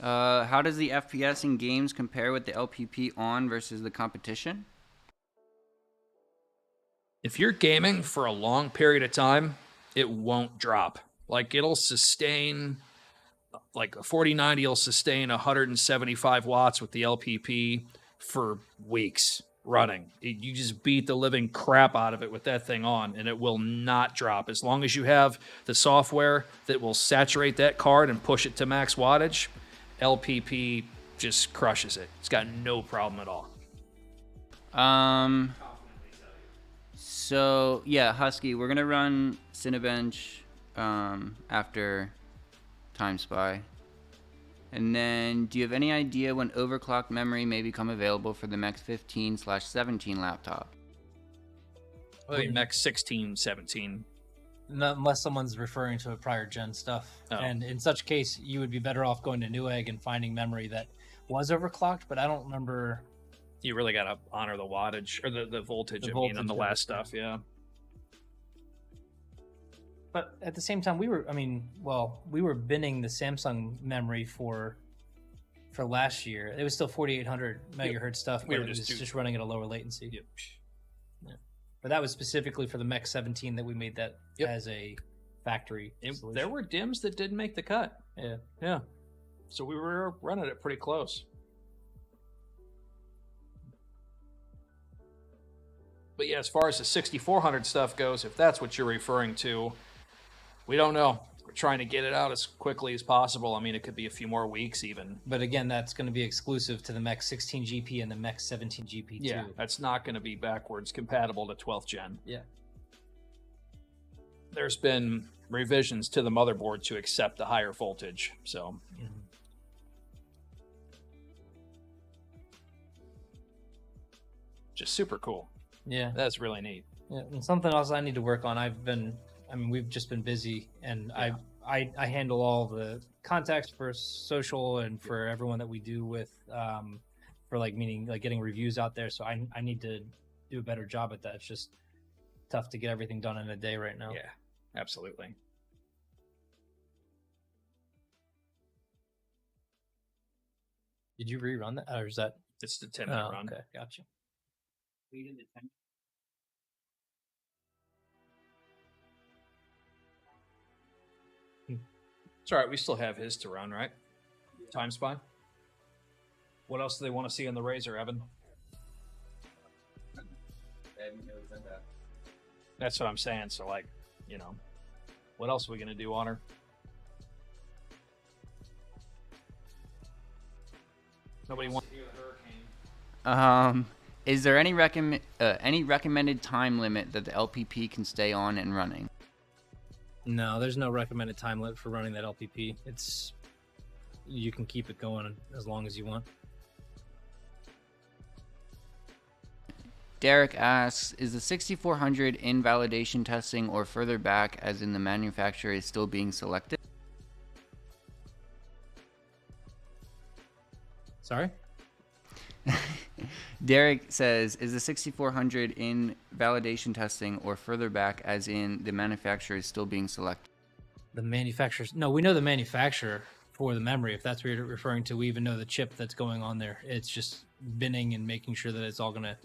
How does the FPS in games compare with the LPP on versus the competition? If you're gaming for a long period of time, it won't drop. Like it'll sustain, like a 4090 will sustain 175 watts with the LPP for weeks running. You just beat the living crap out of it with that thing on, and it will not drop. As long as you have the software that will saturate that card and push it to max wattage, LPP just crushes it. It's got no problem at all. So yeah, Husky, we're gonna run Cinebench after Time Spy. And then, do you have any idea when overclocked memory may become available for the Mech 15/17 laptop? Mech 16, 17. Not unless someone's referring to a prior gen stuff. Oh. And in such case, you would be better off going to Newegg and finding memory that was overclocked, but I don't remember. You really got to honor the wattage, or the voltage, on the last stuff, yeah. But at the same time, we were binning the Samsung memory for for last year. It was still 4800 megahertz stuff, but We were it was just just running at a lower latency. Yep. Yeah. But that was specifically for the Mech 17 that we made that as a factory solution. There were DIMMs that didn't make the cut. Yeah. So we were running it pretty close. But yeah, as far as the 6400 stuff goes, if that's what you're referring to, we don't know. We're trying to get it out as quickly as possible. I mean, it could be a few more weeks even. But again, that's going to be exclusive to the Mech 16 GP and the Mech 17 GP too. Yeah, that's not going to be backwards compatible to 12th gen. Yeah. There's been revisions to the motherboard to accept the higher voltage, so... Just super cool. Yeah. That's really neat. Yeah, and something else I need to work on. We've just been busy, and I handle all the contacts for social and for everyone that we do with, for meaning getting reviews out there. So I need to do a better job at that. It's just tough to get everything done in a day right now. Yeah, absolutely. Did you rerun that, or is that? It's the 10-minute run. Okay, gotcha. It's all right. We still have his to run, right? Time Spy. What else do they want to see on the Razer, Evan? That's what I'm saying. So, what else are we going to do on her? Nobody wants to hear the hurricane. Is there any recommended time limit that the LPP can stay on and running? No, there's no recommended time limit for running that LPP. You can keep it going as long as you want. Derek asks, is the 6400 in validation testing or further back, as in the manufacturer is still being selected? Sorry? Derek says, is the 6400 in validation testing or further back, as in the manufacturer is still being selected? The manufacturers? No, we know the manufacturer for the memory. If that's what you're referring to, we even know the chip that's going on there. It's just binning and making sure that it's all going to...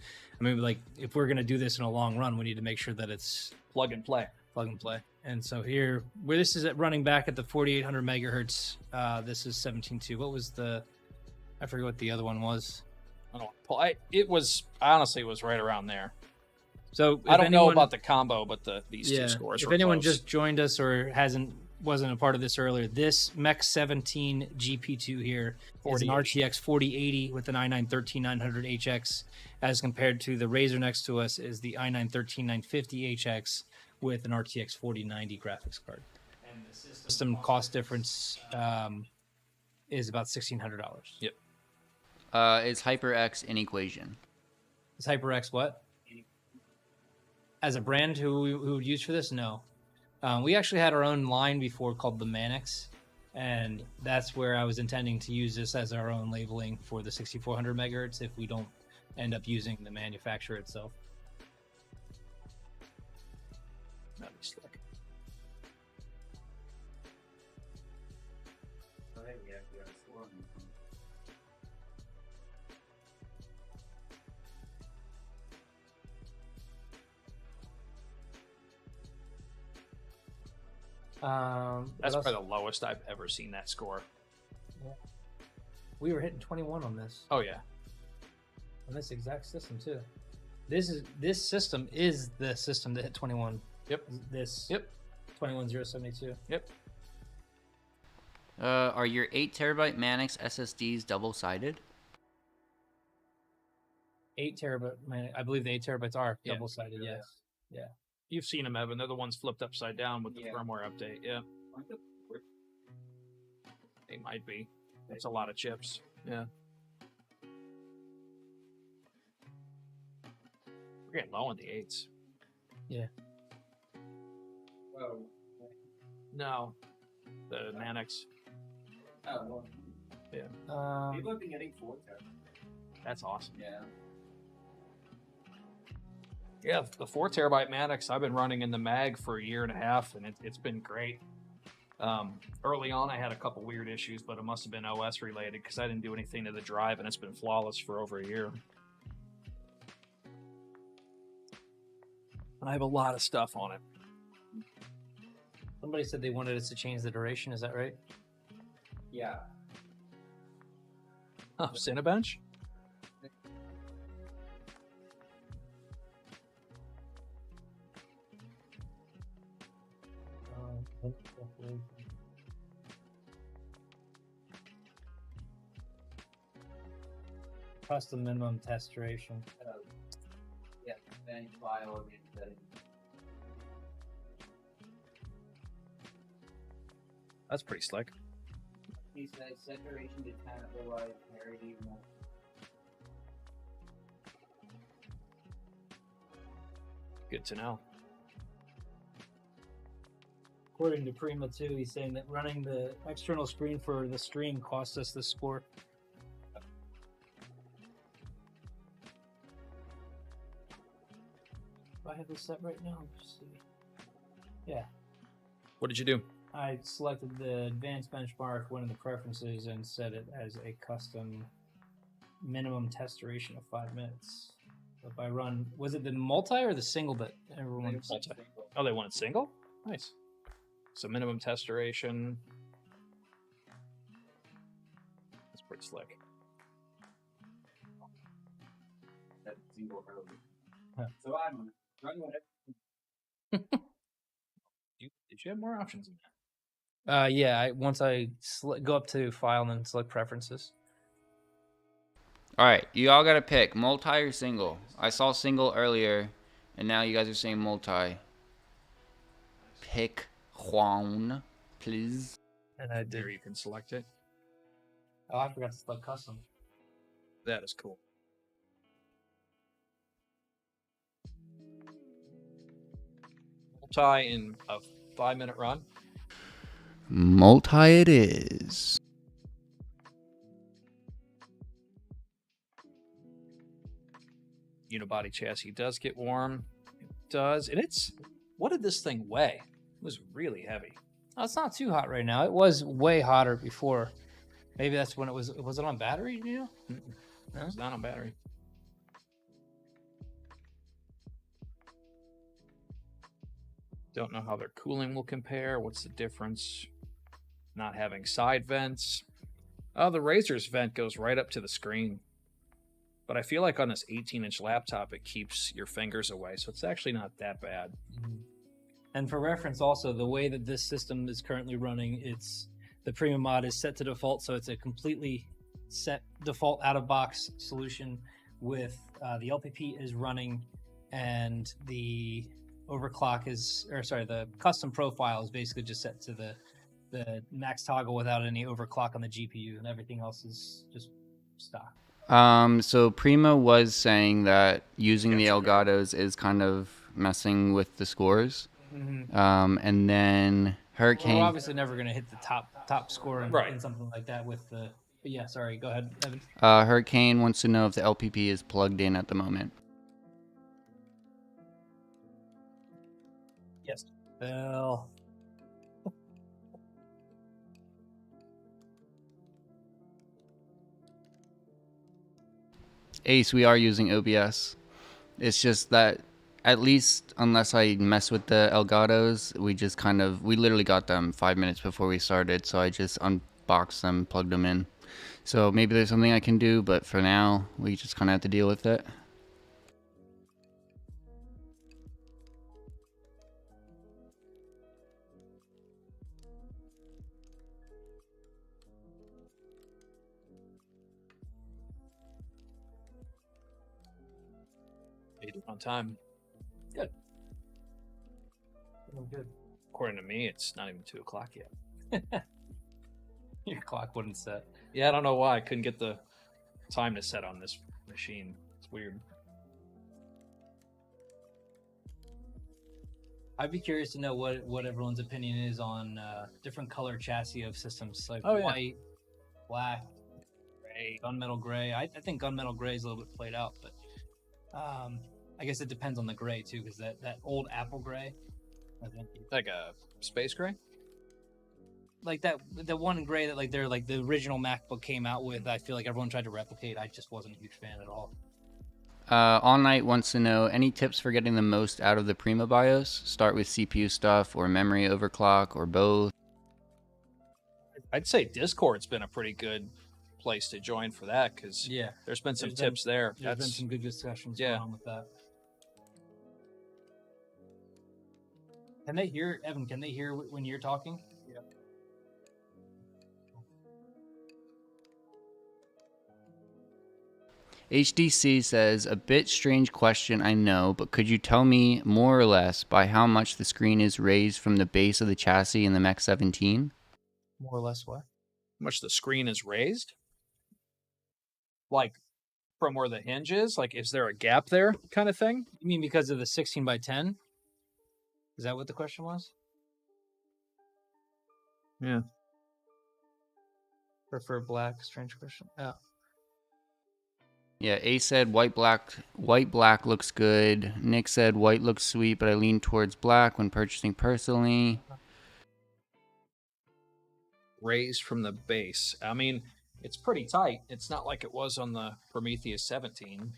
if we're going to do this in a long run, we need to make sure that it's... Plug and play. Plug and play. And so here, where this is running back at the 4800 megahertz, this is 17.2. What was the... I forget what the other one was. I don't want to it was right around there. So I don't know about the combo, but these two scores. If were anyone close. just joined us or wasn't a part of this earlier, this Mech 17 GP2 here is an RTX 4080 with an i9 13900HX, as compared to the Razer next to us is the i9 13950HX with an RTX 4090 graphics card. And the system cost difference is about $1,600. Yep. Is HyperX an equation? Is HyperX what? As a brand who we would use for this? No. We actually had our own line before called the Manix, and that's where I was intending to use this as our own labeling for the 6400 megahertz if we don't end up using the manufacturer itself. That'd be slick. That's probably the lowest I've ever seen that score. Yeah. We were hitting 21 on this. Oh yeah. On this exact system too. This system is the system that hit 21. Yep. This. Yep. 21072. Yep. Are your 8 terabyte Manix SSDs double-sided? 8 terabyte. I believe the 8 terabytes are double-sided. Yeah. Yes. Yeah. You've seen them, Evan. They're the ones flipped upside down with the firmware update. Yeah. They might be. That's a lot of chips. Yeah. We're getting low on the 8s. Yeah. Oh. No. The Manix. Oh, well. Yeah. People have been getting 4 terabytes. That's awesome. Yeah. Yeah, the 4 terabyte Manix I've been running in the mag for a year and a half, and it's been great. Early on, I had a couple weird issues, but it must have been OS related because I didn't do anything to the drive, and it's been flawless for over a year. And I have a lot of stuff on it. Somebody said they wanted us to change the duration. Is that right? Yeah. Oh, Cinebench? Custom minimum test duration. Yeah. Then file again. Setting. That's pretty slick. He says set duration to 10, otherwise parity won't. Good to know. According to Prima too, he's saying that running the external screen for the stream cost us the score. Do I have this set right now? Let's see. Yeah, What did you do? I selected the advanced benchmark, went into preferences, and set it as a custom minimum test duration of 5 minutes. So if I run, was it the multi or the single that everyone? Multi. Oh, they wanted single? Nice. So minimum test duration. That's pretty slick. That single early. Huh. So I'm running whatever. Did you have more options than that? Yeah. Once I go up to file and then select preferences. All right, you all got to pick multi or single. I saw single earlier, and now you guys are saying multi. Pick one, please. And I did. There you can select it. Oh, I forgot to select custom. That is cool. Multi in a 5-minute run. Multi it is. Unibody chassis does get warm. It does. And what did this thing weigh? It was really heavy. Oh, it's not too hot right now. It was way hotter before. Maybe that's when it was. Was it on battery? You know? No? It's not on battery. Don't know how their cooling will compare. What's the difference? Not having side vents. Oh, the Razer's vent goes right up to the screen. But I feel like on this 18-inch laptop, it keeps your fingers away. So it's actually not that bad. And for reference, also, the way that this system is currently running, the Prima mod is set to default, so it's a completely set default out-of-box solution with the LPP is running, and the the custom profile is basically just set to the max toggle without any overclock on the GPU, and everything else is just stock. So Prima was saying that using the Elgatos is kind of messing with the scores. Mm-hmm. And then Hurricane. We're obviously never going to hit the top score in, Right. in something like that with the. But yeah, sorry. Go ahead, Evan. Hurricane wants to know if the LPP is plugged in at the moment. Yes. Well. Ace, we are using OBS. It's just that, at least unless I mess with the Elgatos, we literally got them 5 minutes before we started, so I just unboxed them, plugged them in. So maybe there's something I can do, but for now, we just kind of have to deal with it. You do it on time. Good. Oh, good. According to me, it's not even 2 o'clock yet. Your clock wouldn't set. Yeah, I don't know why. I couldn't get the time to set on this machine. It's weird. I'd be curious to know what everyone's opinion is on different color chassis of systems, like Oh, yeah. white, black, gray, gunmetal gray. I think gunmetal gray is a little bit played out, but I guess it depends on the gray too, because that old apple gray. I think Like a space gray? like the one in gray that like they're like the original MacBook came out with. I feel like everyone tried to replicate. I just wasn't a huge fan at all. All Night wants to know any tips for getting the most out of the Prima BIOS. Start with CPU stuff or memory overclock or both. I'd say Discord's been a pretty good place to join for that because Yeah, there's been some There's been- tips there. there's been That's some good discussions Yeah. going on with that. Can they hear, Evan? Can they hear when you're talking? Yeah. HDC says, a bit strange question, I know, but could you tell me more or less by how much the screen is raised from the base of the chassis in the Mech 17? More or less what? how much the screen is raised. Like from where the hinge is? Like, is there a gap there kind of thing? You mean because of the 16 by 10? Is that what the question was? Yeah. Prefer black? Strange question. Oh. Yeah, A said white black looks good. Nick said white looks sweet, but I lean towards black when purchasing personally. Raised from the base. I mean, it's pretty tight. It's not like it was on the Prometheus 17.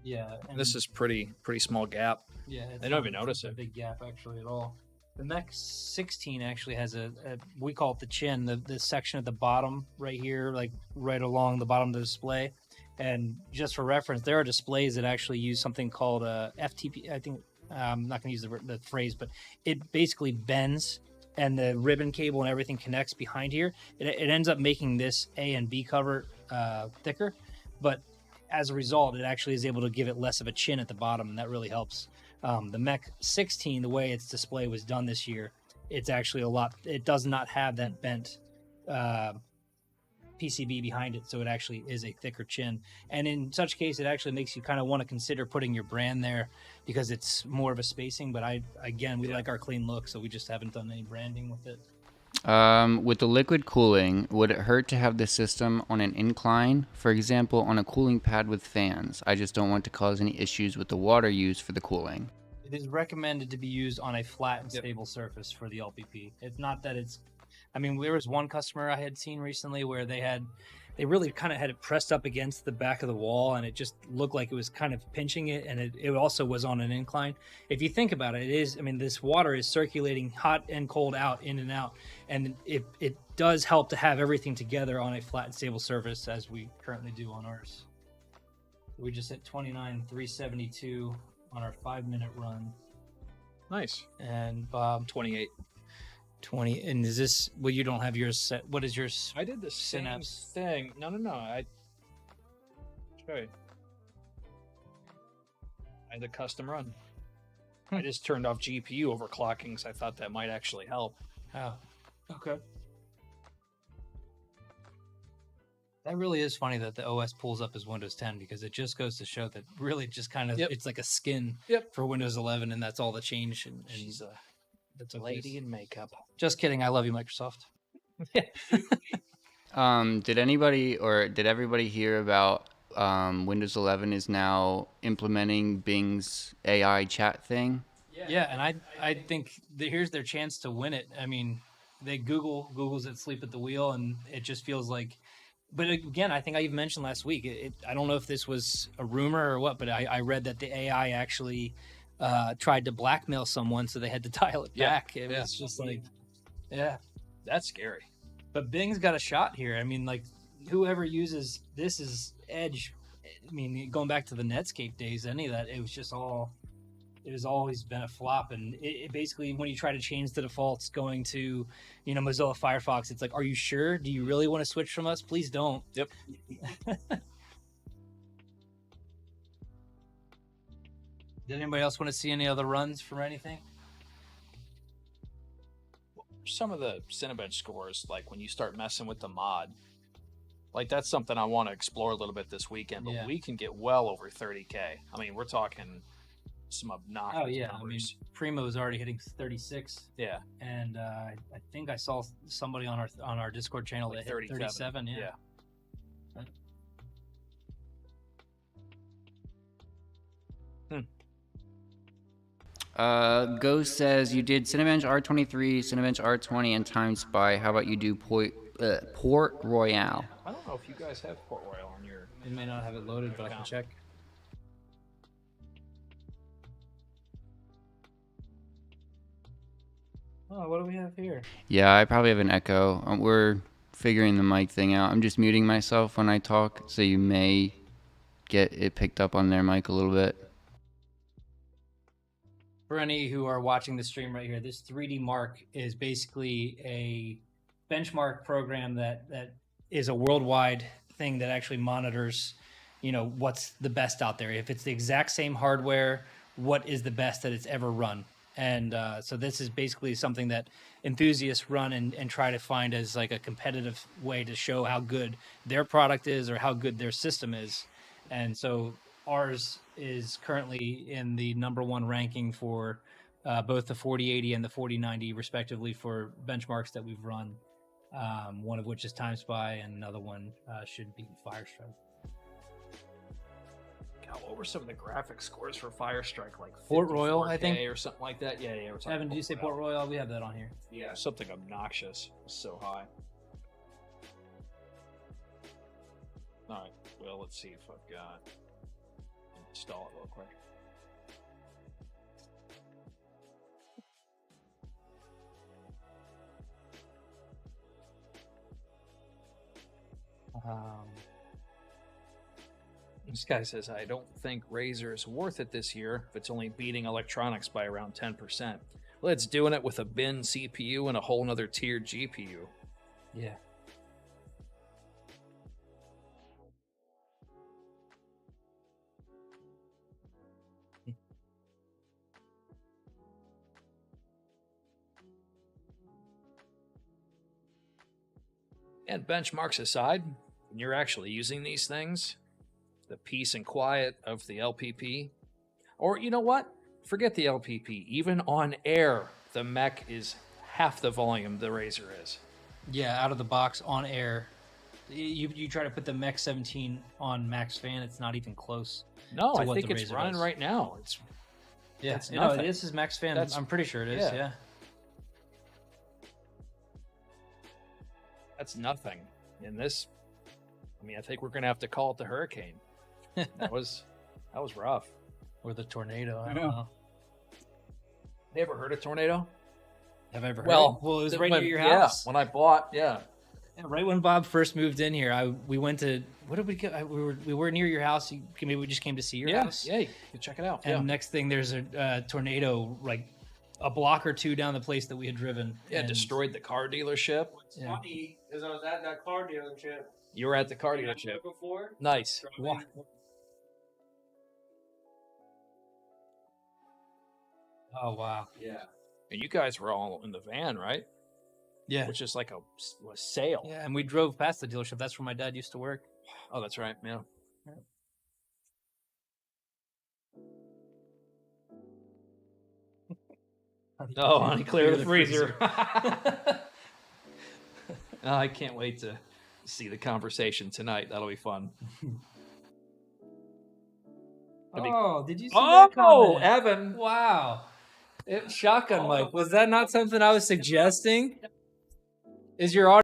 Yeah. And This is pretty small gap. yeah, it's they don't not- even notice it's not it. a big gap actually at all. The Mech 16 actually has a we call it the chin, the section at the bottom right here, like right along the bottom of the display. And just for reference, there are displays that actually use something called a FTP. I think I'm not going to use the phrase, but it basically bends and the ribbon cable and everything connects behind here. It ends up making this A and B cover thicker, but as a result, it actually is able to give it less of a chin at the bottom, and that really helps. The Mech 16, the way its display was done this year, it's actually a lot. It does not have that bent PCB behind it, so it actually is a thicker chin. And in such case, it actually makes you kind of want to consider putting your brand there because it's more of a spacing. But we like our clean look, so we just haven't done any branding with it. With the liquid cooling, would it hurt to have the system on an incline? For example, on a cooling pad with fans. I just don't want to cause any issues with the water used for the cooling. It is recommended to be used on a flat and Yep. stable surface for the LPP. It's not that it's. I mean, there was one customer I had seen recently where they really kind of had it pressed up against the back of the wall, and it just looked like it was kind of pinching it, and it also was on an incline. If you think about it, it is. I mean, this water is circulating hot and cold out, in and out, and it does help to have everything together on a flat and stable surface as we currently do on ours. We just hit 29,372 on our 5-minute run, Nice. and Bob 28. 20. And is this? Well, you don't have yours set. What is yours? I did the same Synapse. thing. No. I show you. I had a custom run. I just turned off GPU overclocking because I thought that might actually help. Oh, okay. That really is funny that the OS pulls up as Windows 10 because it just goes to show that really just kind of Yep. it's like a skin Yep. for Windows 11, and that's all the change. And She's a that's okay. lady in makeup. Just kidding. I love you, Microsoft. Did everybody hear about Windows 11 is now implementing Bing's AI chat thing? Yeah, and I think here's their chance to win it. I mean, Google's at sleep at the wheel, and it just feels like. But again, I think I even mentioned last week. I don't know if this was a rumor or what, but I read that the AI actually tried to blackmail someone, so they had to dial it Yeah, back. It yeah. was just like, yeah. That's scary. But Bing's got a shot here. I mean, like whoever uses this is Edge. I mean, going back to the Netscape days, any of that, it was just all. It has always been a flop, and it basically when you try to change the defaults, going to, Mozilla Firefox, it's like, are you sure? Do you really want to switch from us? Please don't. Yep. Did anybody else want to see any other runs from anything? Some of the Cinebench scores, like when you start messing with the mod, like that's something I want to explore a little bit this weekend. But Yeah. we can get well over 30K. I mean, we're talking some obnoxious Oh yeah, I mean, numbers. Primo's already hitting 36, Yeah, and I think I saw somebody on our Discord channel like that hit 37. Yeah. Ghost says you did Cinebench R23, Cinebench R20, and Time Spy. How about you do Port Royale? I don't know if you guys have Port Royal on your. It may not have it loaded, but I can check. Oh, what do we have here? Yeah, I probably have an echo. We're figuring the mic thing out. I'm just muting myself when I talk, so you may get it picked up on their mic a little bit. For any who are watching the stream right here, this 3D Mark is basically a benchmark program that is a worldwide thing that actually monitors, you know, what's the best out there. If it's the exact same hardware, what is the best that it's ever run? And so this is basically something that enthusiasts run and try to find as like a competitive way to show how good their product is or how good their system is. And so ours is currently in the #1 ranking for both the 4080 and the 4090 respectively for benchmarks that we've run. One of which is Time Spy, and another one should be Firestrike. God, what were some of the graphic scores for Firestrike? Like Port Royal, I 54K think, or something like that. Yeah, we're talking. Evan, did you say Port Royal? We have that on here. Yeah, something obnoxious. So high. All right. Well, let's see if I've got. Install it real quick. This guy says, I don't think Razer is worth it this year if it's only beating Eluktronics by around 10%. Well, it's doing it with a bin CPU and a whole nother tiered GPU. Yeah. And benchmarks aside, when you're actually using these things, the peace and quiet of the LPP, or you know what? Forget the LPP. Even on air, the mech is half the volume the Razer is. Yeah, out of the box on air. You try to put the Mech 17 on max fan, it's not even close. No, to I what think the it's Razer running does. right now. It's Yeah, no, this is max fan. That's- I'm pretty sure it is. yeah. Yeah. that's nothing. In this, I mean, I think we're gonna have to call it the hurricane. That was rough. Or the tornado. I I don't know. know. You ever heard of tornado? Have I ever heard? Well, Well, it was th- right when- near your yeah, house. when I bought, yeah. Yeah, right when Bob first moved in here, we went to what did we go? We were near your house. Maybe we just came to see your house. Yeah, you can check it out. And Yeah, next thing, there's a tornado like a block or two down the place that we had driven. yeah, and destroyed the car dealership. Yeah. Funny, because I was at that car dealership You were at the car dealership. before. Nice. Wha- Oh wow. Yeah. And you guys were all in the van, right? Yeah. Which is like a sale. Yeah, and we drove past the dealership. That's where my dad used to work. Oh, that's right. Yeah. Oh, honey, clear the freezer. Oh, I can't wait to see the conversation tonight. That'll be fun. Oh, did you see that Oh, comment? Evan. Wow. Shotgun mic. Was that not something I was suggesting? Is your audio?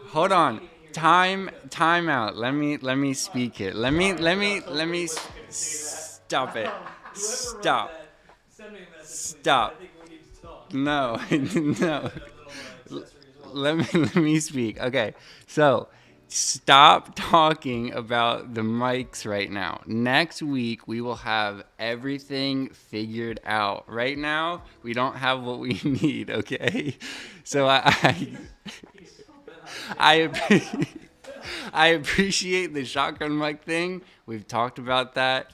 Hold on. Time out. Let me speak it. Let me stop it. Stop. No. No. Let me speak. Okay. So, stop talking about the mics right now. Next week we will have everything figured out. Right now, we don't have what we need, okay? So I appreciate the shotgun mic thing. We've talked about that.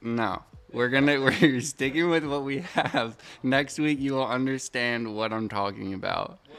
No. We're sticking with what we have. Next week you will understand what I'm talking about. Okay.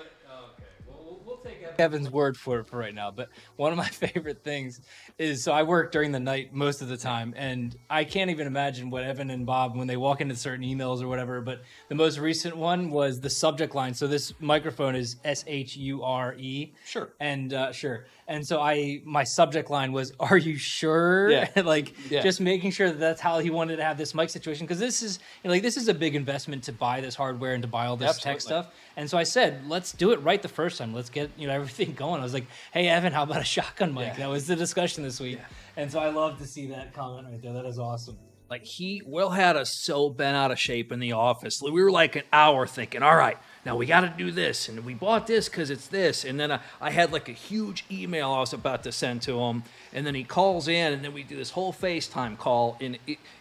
Well, we'll take Kevin's word for it for right now, but one of my favorite things is, so I work during the night most of the time, and I can't even imagine what Evan and Bob, when they walk into certain emails or whatever, but the most recent one was the subject line. So this microphone is SHURE. Sure. And sure. And so my subject line was, "Are you sure?" Yeah. Like, Yeah. just making sure that that's how he wanted to have this mic situation, because this is, this is a big investment to buy this hardware and to buy all this tech Absolutely. stuff. And so I said, let's do it right the first time. Let's get everything going. I was like, "Hey Evan, how about a shotgun mic?" Yeah. That was the discussion this week. And so I love to see that comment right there. That is awesome. Like, Will had us so bent out of shape in the office. We were like an hour thinking, all right, now we got to do this. And we bought this because it's this. And then I had like a huge email I was about to send to him. And then he calls in, and then we do this whole FaceTime call. And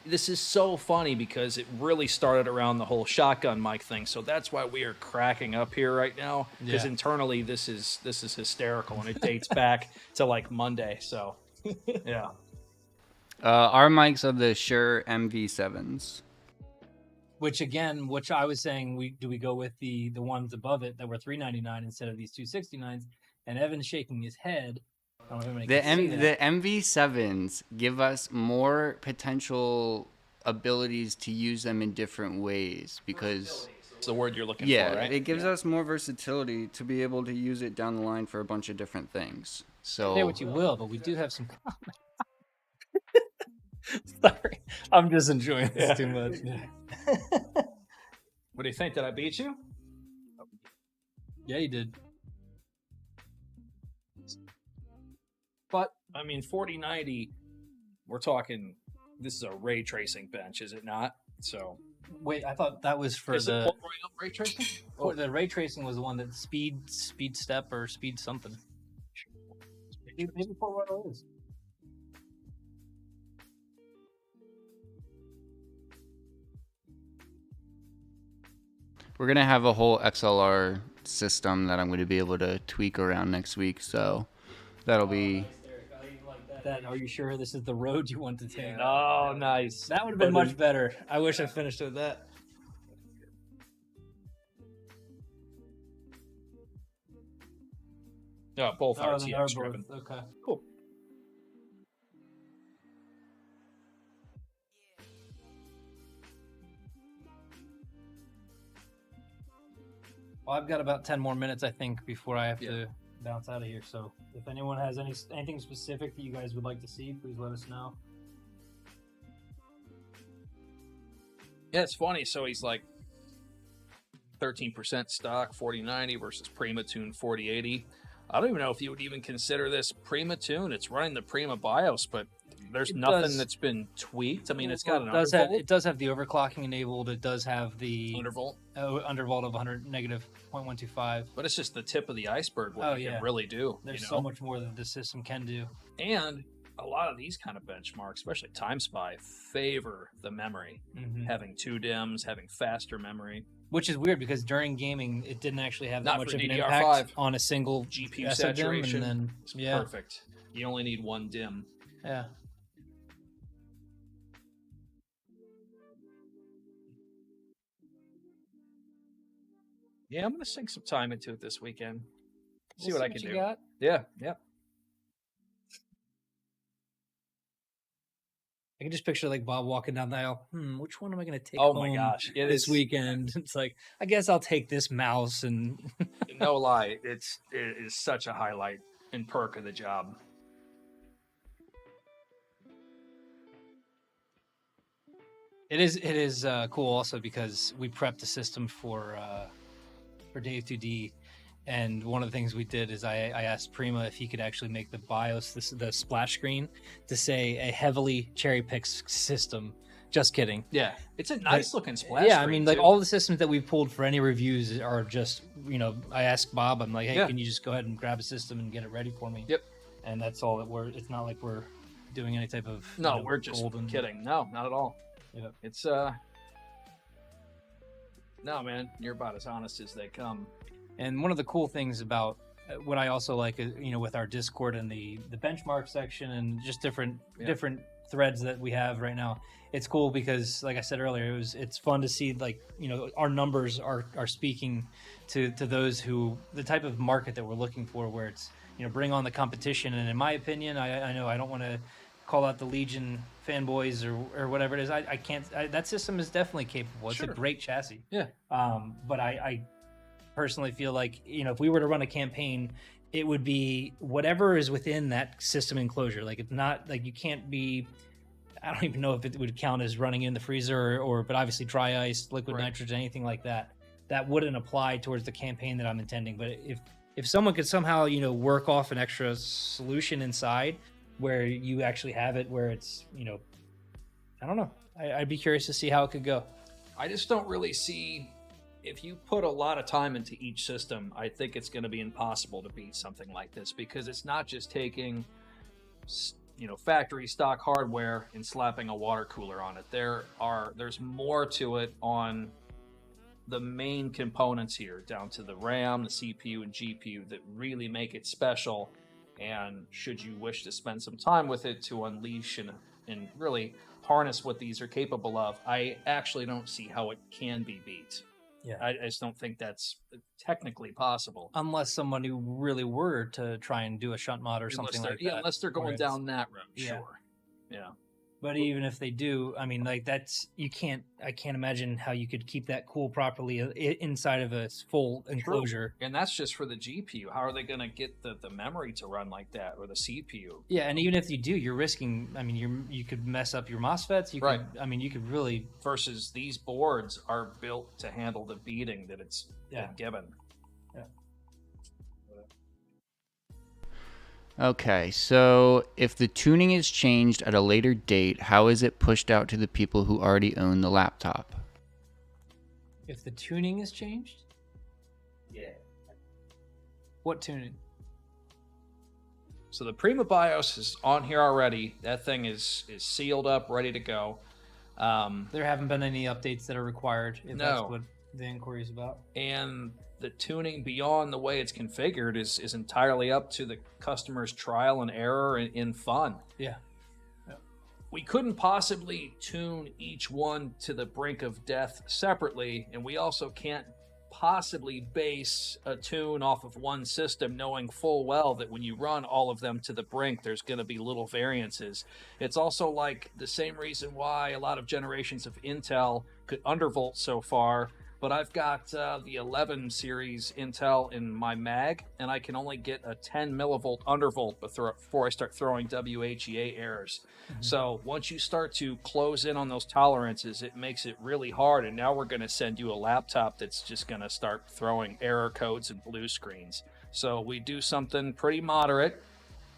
this is so funny because it really started around the whole shotgun mic thing. So that's why we are cracking up here right now. Because internally, this is hysterical. And it dates back to like Monday. So, yeah. Our mics are the Shure MV7s. Which I was saying, do we go with the ones above it that were $399 instead of these $269s? And Evan's shaking his head. I don't know if anybody can see that. The MV7s give us more potential abilities to use them in different ways because It's the word you're looking yeah, for, right? it gives us more versatility to be able to use it down the line for a bunch of different things. So Say what you will, but we do have some comments. Sorry, I'm just enjoying this too much. What do you think? Did I beat you? Yeah, you did. But, I mean, 4090, we're talking, this is a ray tracing bench, is it not? So, Wait, I thought that was for is it the Port Royal ray tracing? the ray tracing was the one that speed step or speed something. Maybe Port Royal is. we're gonna have a whole XLR system that I'm going to be able to tweak around next week. So that'll be. That, are you sure this is the road you want to take? Oh, nice. That would have been much better. I wish I finished with that. Yeah, both Oh, they are RTX driven. both. Okay. Cool. Well, I've got about 10 more minutes, I think, before I have to bounce out of here. So if anyone has anything specific that you guys would like to see, please let us know. Yeah, it's funny. So he's like 13% stock 4090 versus Prima Tune 4080. I don't even know if you would even consider this Prima Tune. It's running the Prima BIOS, but there's nothing that's been tweaked. I mean, it's got an undervolt. It does have the overclocking enabled. It does have the Undervolt. Undervolt of negative 0.125. But it's just the tip of the iceberg what it can really do. There's so much more that the system can do. And a lot of these kind of benchmarks, especially TimeSpy, favor the memory. Having 2 DIMMs, having faster memory. Which is weird because during gaming, it didn't actually have that Not much for of an DDR5. impact on a single GPU SODIMM, saturation. And then, It's perfect. You only need 1 DIMM. Yeah. Yeah, I'm going to sink some time into it this weekend. See We'll what I can you do. got. Yeah. I can just picture like Bob walking down the aisle. Which one am I going to take Oh home my gosh. this weekend? It's like, I guess I'll take this mouse and No lie, it is such a highlight and perk of the job. It is cool also because we prepped the system for Dave 2D, and one of the things we did is I asked Prima if he could actually make the BIOS, the splash screen, to say a heavily cherry picked system. Just kidding. Yeah, it's a nice looking splash. Yeah, I screen, mean, like too. all the systems that we've pulled for any reviews are just, I asked Bob, I'm like, hey, can you just go ahead and grab a system and get it ready for me? Yep. And that's all that it's not like we're doing any type of No, we're just kidding. No, not at all. Yep. It's no, man, you're about as honest as they come. And one of the cool things about what I also like is, with our Discord and the benchmark section and just different threads that we have right now, it's cool because, like I said earlier, it's fun to see, like, you know, our numbers are speaking to those who, the type of market that we're looking for, where it's, you know, bring on the competition. And in my opinion, I know I don't want to call out the Legion fanboys or whatever it is. I can't. That system is definitely capable. It's a great chassis. Yeah. But I personally feel like, you know, if we were to run a campaign, it would be whatever is within that system enclosure. Like, it's not like you can't be. I don't even know if it would count as running in the freezer or but obviously dry ice, liquid nitrogen, anything like that. That wouldn't apply towards the campaign that I'm intending. But if someone could somehow, you know, work off an extra solution inside where you actually have it where it's, you know, I don't know. I'd be curious to see how it could go. I just don't really see, if you put a lot of time into each system, I think it's going to be impossible to beat something like this, because it's not just taking, you know, factory stock hardware and slapping a water cooler on it. There's more to it on the main components here, down to the RAM, the CPU, and GPU, that really make it special. And should you wish to spend some time with it to unleash and really harness what these are capable of, I actually don't see how it can be beat. Yeah, I just don't think that's technically possible. Unless somebody really were to try and do a shunt mod or something like that. Yeah, unless they're going down that road, Yeah. sure. Yeah. But even if they do, I mean, like, I can't imagine how you could keep that cool properly inside of a full enclosure. And that's just for the GPU. How are they going to get the memory to run like that, or the CPU? Yeah, and even if you do, you're risking, I mean, you could mess up your MOSFETs. You could, I mean, you could really... Versus these boards are built to handle the beating that it's been given. Yeah. Okay, so if the tuning is changed at a later date, how is it pushed out to the people who already own the laptop? If the tuning is changed? Yeah. What tuning? So the Prima BIOS is on here already. That thing is sealed up, ready to go. There haven't been any updates that are required, if No. that's what the inquiry is about. And the tuning beyond the way it's configured is entirely up to the customer's trial and error in fun. Yeah. We couldn't possibly tune each one to the brink of death separately, and we also can't possibly base a tune off of one system knowing full well that when you run all of them to the brink, there's going to be little variances. It's also like the same reason why a lot of generations of Intel could undervolt so far, but I've got the 11 series Intel in my mag, and I can only get a 10 millivolt undervolt before I start throwing WHEA errors. So once you start to close in on those tolerances, it makes it really hard, and now we're going to send you a laptop that's just going to start throwing error codes and blue screens. So we do something pretty moderate,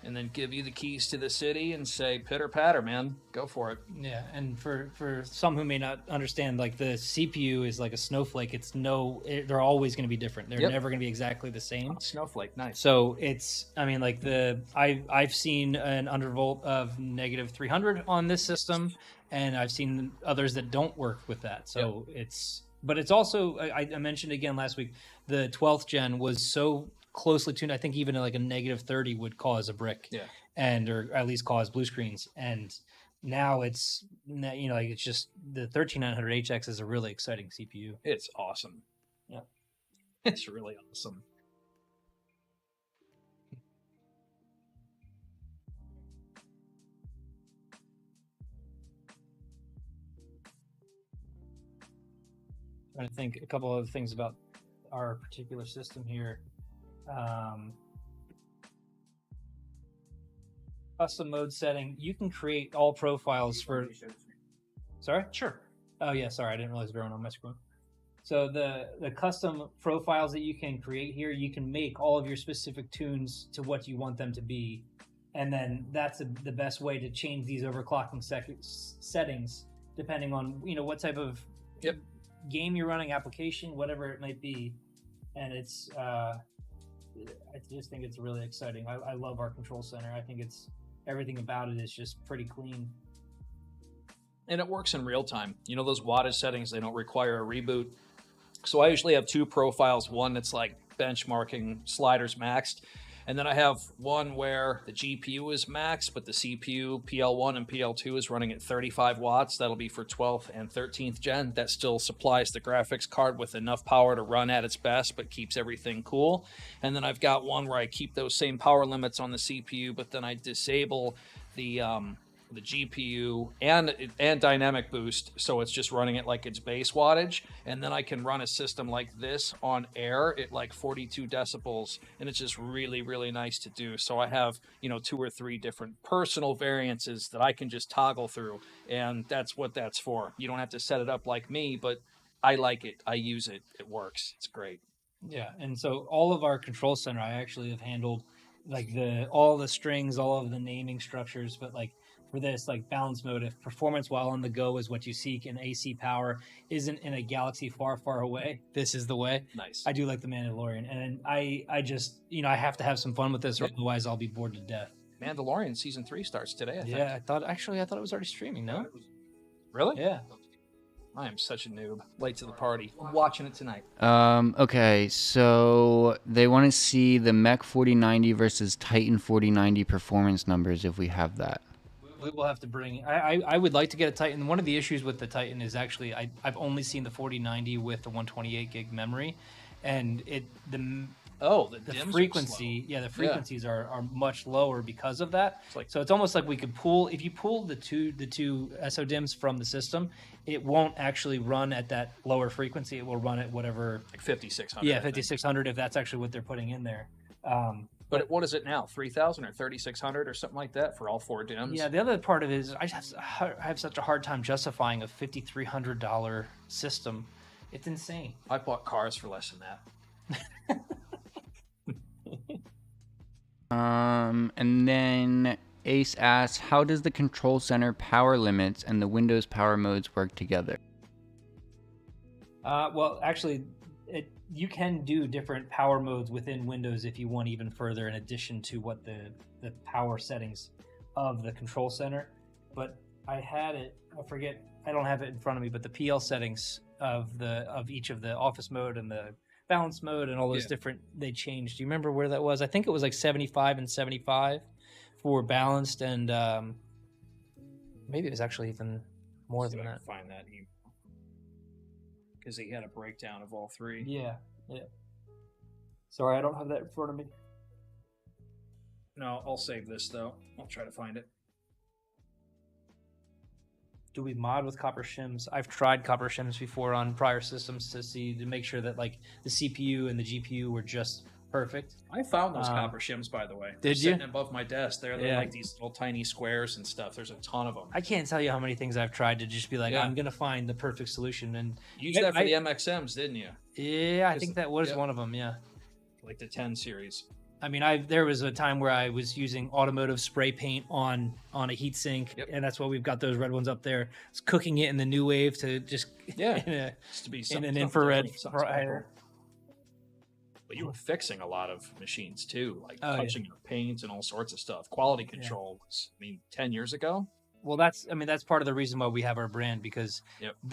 and then give you the keys to the city and say, pitter patter, man, go for it. Yeah, and for some who may not understand, like, the CPU is like a snowflake. They're always going to be different. They're never going to be exactly the same. Snowflake, nice. So it's, I mean, like, I've seen an undervolt of negative 300 on this system, and I've seen others that don't work with that. So but it's also, I mentioned again last week, the 12th gen was so closely tuned. I think even like a negative 30 would cause a brick, or at least cause blue screens. And now it's, you know, like, it's just the 13900HX is a really exciting CPU. It's awesome. Yeah, it's really awesome. Trying to think a couple of things about our particular system here. Custom mode setting. You can create all profiles for. Sorry? Sure. Oh yeah, sorry, I didn't realize they were on my screen. So the custom profiles that you can create here, you can make all of your specific tunes to what you want them to be, and then that's the best way to change these overclocking settings depending on, you know, what type of game you're running, application, whatever it might be. And it's I just think it's really exciting. I love our control center. I think everything about it is just pretty clean. And it works in real time. You know, those wattage settings, they don't require a reboot. So I usually have two profiles. One that's like benchmarking sliders maxed, And then I have one where the GPU is max, but the CPU, PL1 and PL2 is running at 35 watts. That'll be for 12th and 13th gen. That still supplies the graphics card with enough power to run at its best, but keeps everything cool. And then I've got one where I keep those same power limits on the CPU, but then I disable the GPU and dynamic boost, so it's just running it like its base wattage, and then I can run a system like this on air at like 42 decibels, and it's just really nice to do. So I have 2 or 3 different personal variances that I can just toggle through, and that's what that's for. You don't have to set it up like me, but I like it. I use it. It works. It's great. Yeah, and so all of our control center, I actually have handled like all the strings, all of the naming structures, but like for this, like balance mode, if performance while on the go is what you seek and AC power isn't in a galaxy far away, this is the way. Nice. I do like the Mandalorian, and I just I have to have some fun with this, or otherwise I'll be bored to death. Mandalorian season 3 starts today, I think. Yeah, I thought it was already streaming. No, Really? yeah. I am such a noob. Late to the party. I'm watching it tonight. Okay, so they want to see the Mech 4090 versus Titan 4090 performance numbers if we have that. We will have to bring. I would like to get a Titan. One of the issues with the Titan is actually I've only seen the 4090 with the 128 gig memory, and the DIMMs frequency. Yeah, the frequencies are much lower because of that. So it's almost like we could pull. If you pull the two SODIMMs from the system, it won't actually run at that lower frequency. It will run at whatever, like 5600. Yeah, 5600 if that's actually what they're putting in there. But what is it now? 3000 or 3600 or something like that for all 4 DIMMs? Yeah, the other part of it is I have such a hard time justifying a $5,300 system. It's insane. I bought cars for less than that. And then Ace asks, how does the control center power limits and the Windows power modes work together? Well, actually, you can do different power modes within Windows if you want even further, in addition to what the power settings of the control center. But I had it. I forget. I don't have it in front of me. But the PL settings of each of the office mode and the balance mode and all those different, they changed. Do you remember where that was? I think it was like 75 and 75 for balanced, and maybe it was actually even more than that. Find that because he had a breakdown of all 3. Yeah. Sorry, I don't have that in front of me. No, I'll save this though. I'll try to find it. Do we mod with copper shims? I've tried copper shims before on prior systems to make sure that like the CPU and the GPU were just perfect. I found those copper shims, by the way. They're sitting above my desk. They're like these little tiny squares and stuff. There's a ton of them. I can't tell you how many things I've tried to just be like, I'm gonna find the perfect solution. And you used that for the MXMs, didn't you? Yeah, I think that was one of them. Yeah, like the 10 series. I mean, there was a time where I was using automotive spray paint on a heatsink, and that's why we've got those red ones up there. It's cooking it in the new wave to just to be in an infrared fryer. But you were fixing a lot of machines too, like touching your paints and all sorts of stuff. Quality control was, 10 years ago. Well, that's part of the reason why we have our brand, because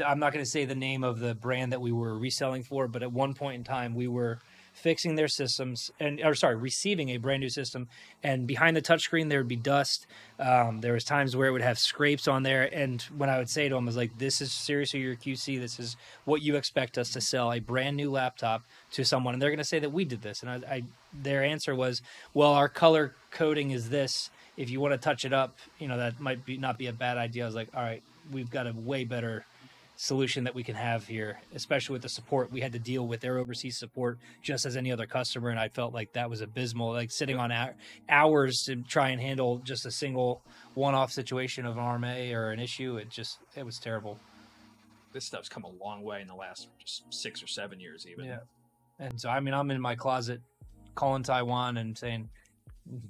I'm not going to say the name of the brand that we were reselling for, but at one point in time we were fixing their systems receiving a brand new system, and behind the touchscreen there would be dust. There was times where it would have scrapes on there, and when I would say to them, I was like, this is seriously your QC, this is what you expect us to sell a brand new laptop to someone, and they're going to say that we did this. And their answer was, well, our color coding is this, if you want to touch it up, that might not be a bad idea. I was like, all right, we've got a way better solution that we can have here, especially with the support we had to deal with, their overseas support just as any other customer, and I felt like that was abysmal, like sitting on hours to try and handle just a single one-off situation of an RMA or an issue. It was terrible. This stuff's come a long way in the last just 6 or 7 years even. Yeah. And so I'm in my closet calling Taiwan and saying,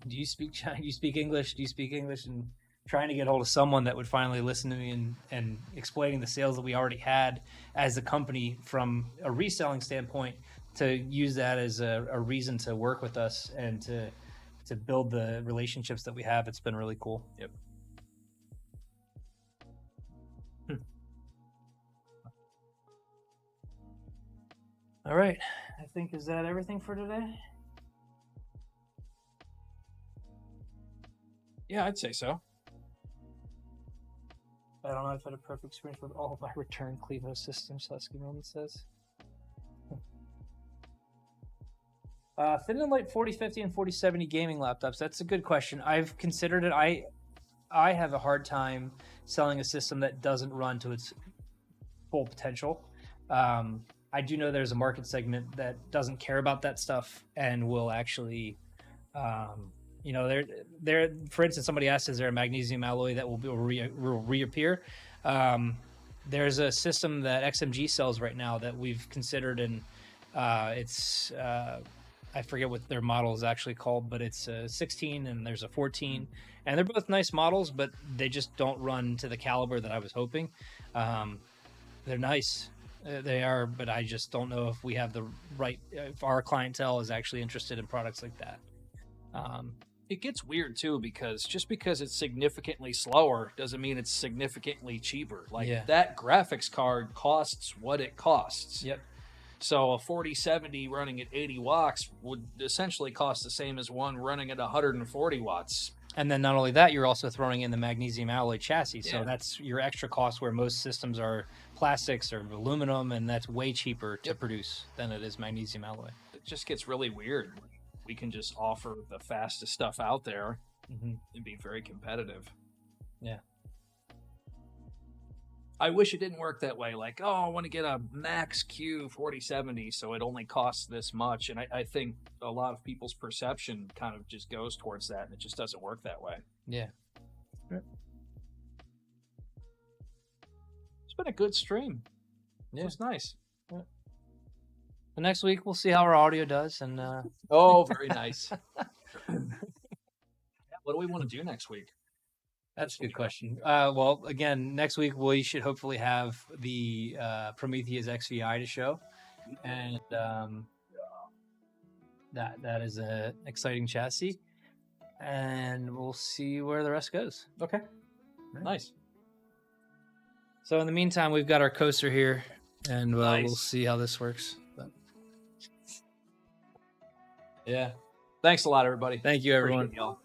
do you speak Chinese? Do you speak English? Do you speak English? And trying to get hold of someone that would finally listen to me and explaining the sales that we already had as a company from a reselling standpoint, to use that as a reason to work with us and to build the relationships that we have. It's been really cool. Yep. All right. I think, is that everything for today? Yeah, I'd say so. I don't know if I had a perfect experience with all of my return Clevo systems, Husky Moment says. Thin and light 4050 and 4070 gaming laptops. That's a good question. I've considered it. I have a hard time selling a system that doesn't run to its full potential. I do know there's a market segment that doesn't care about that stuff and will actually, there. For instance, somebody asked, "Is there a magnesium alloy that will reappear?" There's a system that XMG sells right now that we've considered, and it's I forget what their model is actually called, but it's a 16 and there's a 14, and they're both nice models, but they just don't run to the caliber that I was hoping. They're nice. They are, but I just don't know if we have the right, if our clientele is actually interested in products like that. It gets weird too, because just because it's significantly slower doesn't mean it's significantly cheaper. Like that graphics card costs what it costs. Yep. So a 4070 running at 80 watts would essentially cost the same as one running at 140 watts. And then not only that, you're also throwing in the magnesium alloy chassis. So Yeah. that's your extra cost, where most systems are plastics or aluminum, and that's way cheaper to produce than it is magnesium alloy. It just gets really weird. We can just offer the fastest stuff out there and be very competitive. Yeah. I wish it didn't work that way. Like, oh, I want to get a Max Q 4070, so it only costs this much. And I think a lot of people's perception kind of just goes towards that, and it just doesn't work that way. Yeah. It's been a good stream. Yeah. It's nice. Yeah. The next week, we'll see how our audio does. And Oh, very nice. What do we want to do next week? that's a good question. Well, again, next week we should hopefully have the Prometheus XVI to show, and that is an exciting chassis, and we'll see where the rest goes. Okay. Right. Nice. So in the meantime, we've got our coaster here, and Nice. we'll see how this works. But Yeah. Thanks a lot, everybody. thank you, everyone. Appreciate y'all.